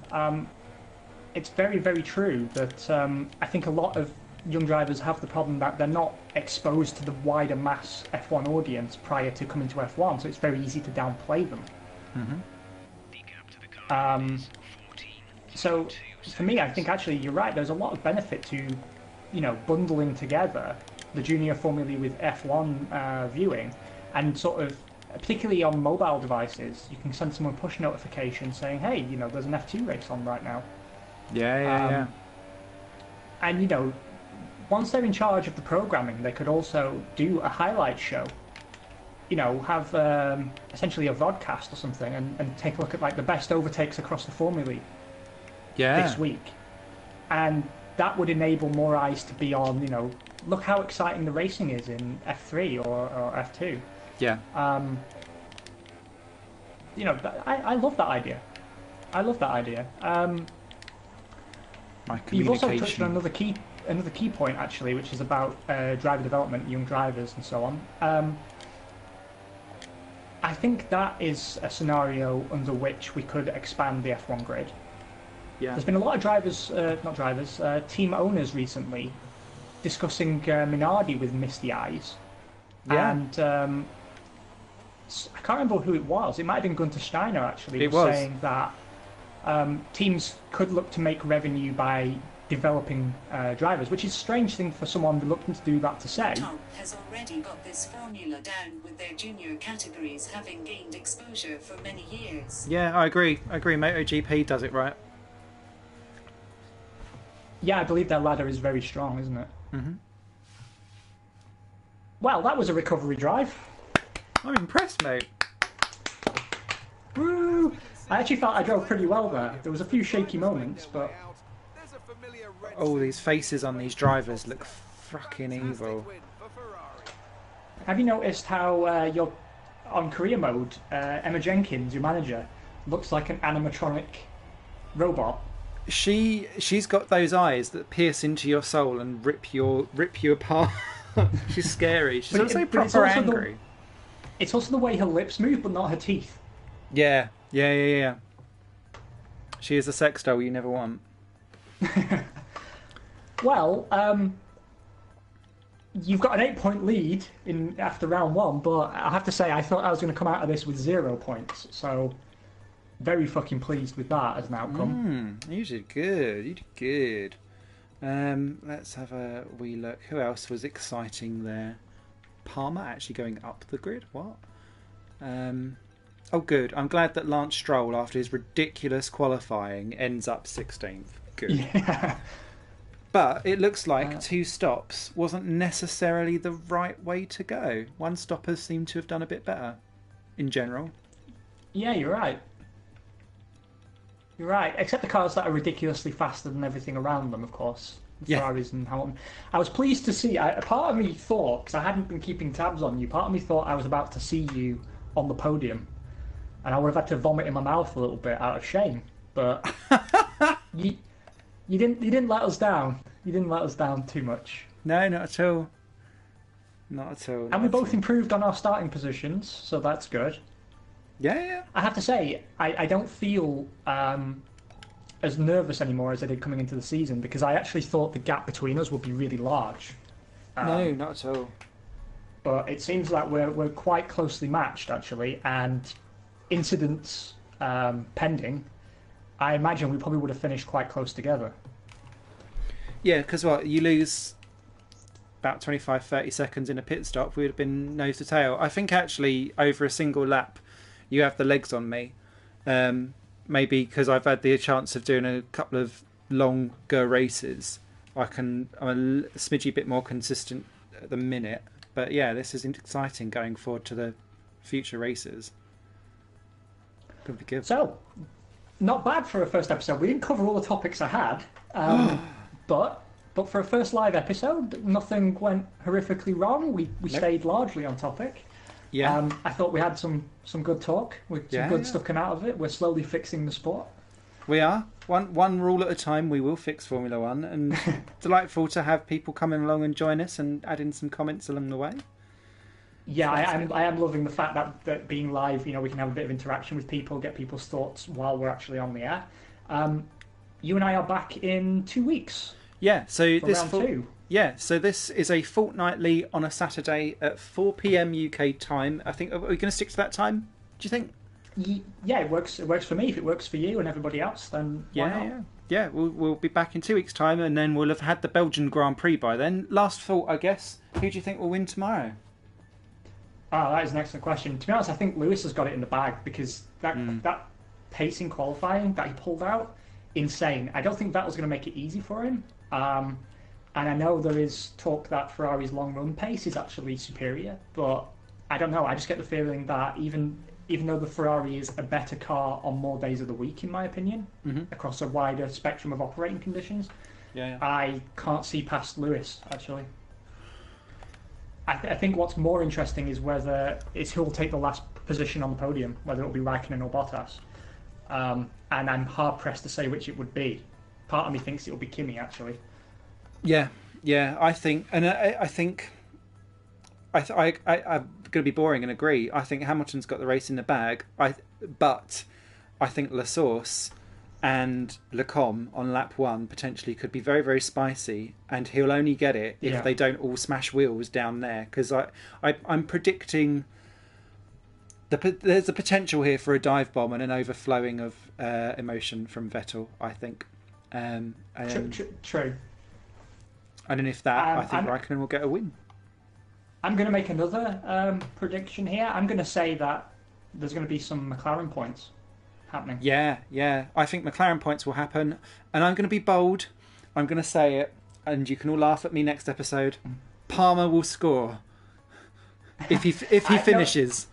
It's very, very true that I think a lot of young drivers have the problem that they're not exposed to the wider mass F1 audience prior to coming to F1, so it's very easy to downplay them. So for me, I think actually you're right. There's a lot of benefit to, bundling together the junior formula with F1 viewing, and sort of, particularly on mobile devices, you can send someone a push notification saying, hey, there's an F2 race on right now. Yeah. And, once they're in charge of the programming, they could also do a highlight show. Have essentially a vodcast or something and take a look at like the best overtakes across the formula this week. And that would enable more eyes to be on, look how exciting the racing is in F3 or F2. Yeah. I love that idea. My you've also touched on another key another key point actually, which is about driver development, young drivers, and so on. I think that is a scenario under which we could expand the F1 grid. Yeah. There's been a lot of team owners recently discussing Minardi with misty eyes. Yeah. And I can't remember who it was. It might have been Gunter Steiner, actually. It was. Saying that teams could look to make revenue by developing drivers, which is a strange thing for someone reluctant to do that to say. Tom has already got this formula down with their junior categories having gained exposure for many years. Yeah, I agree. MotoGP does it right. Yeah, I believe their ladder is very strong, isn't it? Mm-hmm. Well, that was a recovery drive. I'm impressed, mate. Woo! I actually thought I drove pretty well there. There was a few shaky moments, but... All these faces on these drivers look fucking evil. Have you noticed how you're on career mode, Emma Jenkins, your manager, looks like an animatronic robot? She's got those eyes that pierce into your soul and rip you apart. She's scary. She's also proper angry. It's also the way her lips move, but not her teeth. Yeah. She is a sex doll you never want. Well, you've got an 8-point lead after round 1, but I have to say I thought I was going to come out of this with 0 points. So, very fucking pleased with that as an outcome. You did good. Let's have a wee look. Who else was exciting there? Palmer actually going up the grid. What? Oh, good. I'm glad that Lance Stroll, after his ridiculous qualifying, ends up 16th. Good. Yeah. But it looks like 2 stops wasn't necessarily the right way to go. 1 stoppers seem to have done a bit better, in general. Yeah, you're right. You're right. Except the cars that are ridiculously faster than everything around them, of course. Yeah. Ferraris and Hamilton. I was pleased to see. Part of me thought, because I hadn't been keeping tabs on you, part of me thought I was about to see you on the podium, and I would have had to vomit in my mouth a little bit out of shame. But you didn't let us down. You didn't let us down too much. No, not at all. Not at all. And we both improved on our starting positions, so that's good. Yeah. I have to say, I don't feel as nervous anymore as I did coming into the season, because I actually thought the gap between us would be really large. No, not at all. But it seems like we're quite closely matched, actually, and incidents pending, I imagine we probably would have finished quite close together. Yeah, because you lose about 25-30 seconds in a pit stop, we would have been nose to tail. I think actually over a single lap you have the legs on me. Maybe because I've had the chance of doing a couple of longer races, I'm a smidgy bit more consistent at the minute. But yeah, this is exciting going forward to the future races. Could be good. So, not bad for a first episode. We didn't cover all the topics I had, but for a first live episode, nothing went horrifically wrong. We stayed largely on topic. Yeah. I thought we had some good talk. Some good stuff came out of it. We're slowly fixing the sport. We are. One rule at a time, we will fix Formula One. And delightful to have people coming along and join us and add in some comments along the way. Yeah, I am loving the fact that being live, we can have a bit of interaction with people, get people's thoughts while we're actually on the air. You and I are back in 2 weeks. Yeah, so for round 2. Yeah, so this is a fortnightly on a Saturday at 4 p.m. UK time. I think, are we going to stick to that time, do you think? Yeah, it works. It works for me. If it works for you and everybody else, then why not? Yeah. We'll be back in 2 weeks' time, and then we'll have had the Belgian Grand Prix by then. Last thought, I guess. Who do you think will win tomorrow? Oh, that is an excellent question. To be honest, I think Lewis has got it in the bag, because that pacing qualifying that he pulled out, insane. I don't think that was going to make it easy for him. And I know there is talk that Ferrari's long run pace is actually superior, but I don't know. I just get the feeling that even though the Ferrari is a better car on more days of the week, in my opinion, across a wider spectrum of operating conditions, I can't see past Lewis, actually. I think what's more interesting is who will take the last position on the podium, whether it will be Raikkonen or Bottas. And I'm hard pressed to say which it would be. Part of me thinks it will be Kimi, actually. Yeah, yeah. I think, and I think, I'm going to be boring and agree. I think Hamilton's got the race in the bag. But I think La Source and Lecombe on lap 1 potentially could be very, very spicy, and he'll only get it if they don't all smash wheels down there. Because I'm predicting there's a potential here for a dive bomb and an overflowing of emotion from Vettel, I think. True. And then if that, I think Raikkonen will get a win. I'm going to make another prediction here. I'm going to say that there's going to be some McLaren points happening. Yeah. I think McLaren points will happen. And I'm going to be bold. I'm going to say it. And you can all laugh at me next episode. Palmer will score. If he finishes.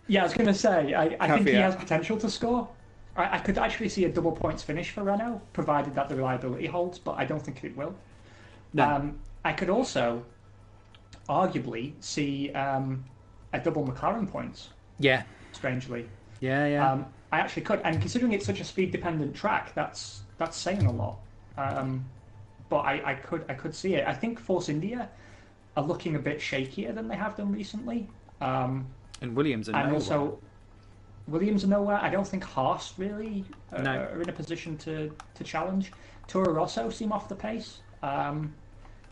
Yeah, I was going to say, I think he has potential to score. I could actually see a double points finish for Renault, provided that the reliability holds, but I don't think it will. No. I could also arguably see a double McLaren points. Yeah. Strangely. Yeah. I actually could, and considering it's such a speed-dependent track, that's saying a lot. But I could see it. I think Force India are looking a bit shakier than they have done recently. And Williams are nowhere. Also, Williams are nowhere. I don't think Haas really are in a position to challenge. Toro Rosso seem off the pace.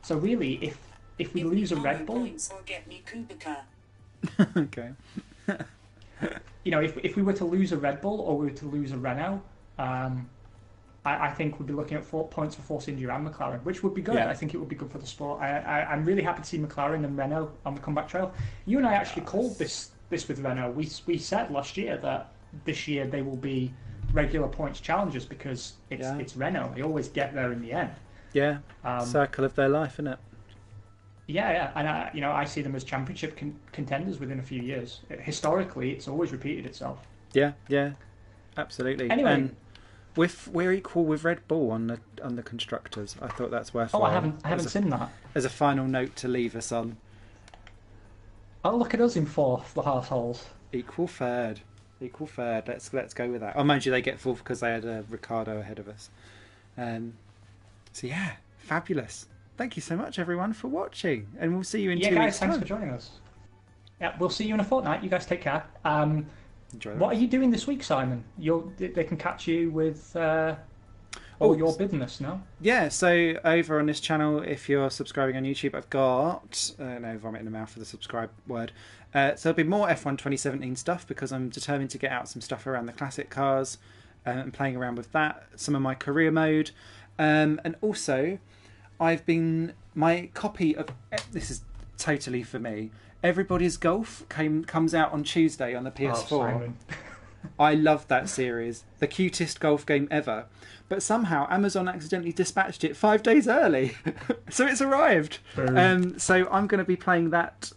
So really, if we lose a Red Bull, get me Kubica. Okay. If we were to lose a Red Bull or we were to lose a Renault, I think we'd be looking at 4 points for Force India and McLaren, which would be good. Yeah. I think it would be good for the sport. I'm really happy to see McLaren and Renault on the comeback trail. You and I actually called this with Renault. We said last year that this year they will be regular points challengers because it's Renault. They always get there in the end. Yeah, circle of their life, isn't it? Yeah, and I see them as championship contenders within a few years. Historically, it's always repeated itself. Yeah, absolutely. Anyway, and we're equal with Red Bull on the constructors. I thought that's worthwhile. Oh, I haven't seen that. As a final note to leave us on. Oh, look at us in fourth, the arseholes. Equal third. Let's go with that. Oh, mind you, they get fourth because they had Ricardo ahead of us. So yeah, fabulous. Thank you so much, everyone, for watching, and we'll see you in 2 weeks' guys, time. Thanks for joining us. Yeah, we'll see you in a fortnight. You guys take care. Enjoy what are you doing this week, Simon? They can catch you with all your business, no? Yeah, so over on this channel, if you're subscribing on YouTube, I've got no vomit in the mouth for the subscribe word. So there'll be more F1 2017 stuff because I'm determined to get out some stuff around the classic cars and playing around with that. Some of my career mode, and also my copy of this is totally for me. Everybody's Golf comes out on Tuesday on the PS4. I love that series. The cutest golf game ever. But somehow Amazon accidentally dispatched it 5 days early. So it's arrived. So I'm going to be playing that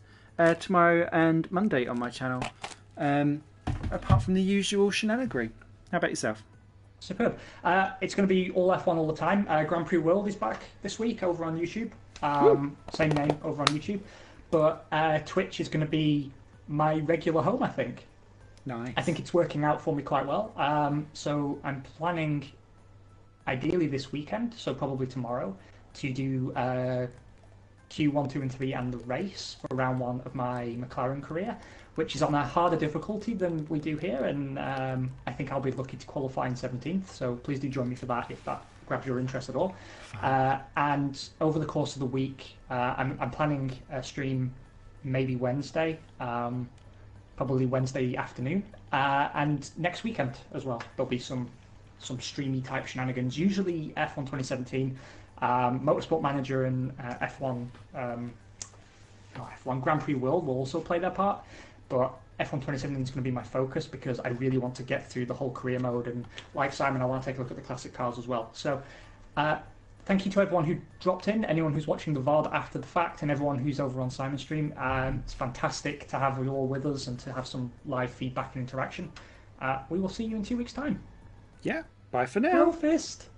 tomorrow and Monday on my channel. Apart from the usual shenanigery. How about yourself? Superb. It's going to be all F1 all the time. Grand Prix World is back this week over on YouTube. Same name over on YouTube. But Twitch is going to be my regular home, I think. Nice. I think it's working out for me quite well. So I'm planning, ideally this weekend, so probably tomorrow, to do Q1, 2 and 3 and the race for round 1 of my McLaren career, which is on a harder difficulty than we do here, and I think I'll be lucky to qualify in 17th, so please do join me for that if that grabs your interest at all. And over the course of the week, I'm planning a stream maybe Wednesday, probably Wednesday afternoon, and next weekend as well. There'll be some streamy type shenanigans, usually F1 2017, Motorsport Manager and F1 Grand Prix World will also play their part, but F1 2017 is going to be my focus because I really want to get through the whole career mode, and like Simon, I want to take a look at the classic cars as well. So thank you to everyone who dropped in, anyone who's watching the VOD after the fact, and everyone who's over on Simon's stream. It's fantastic to have you all with us and to have some live feedback and interaction. We will see you in 2 weeks' time. Yeah, bye for now. Bro fist.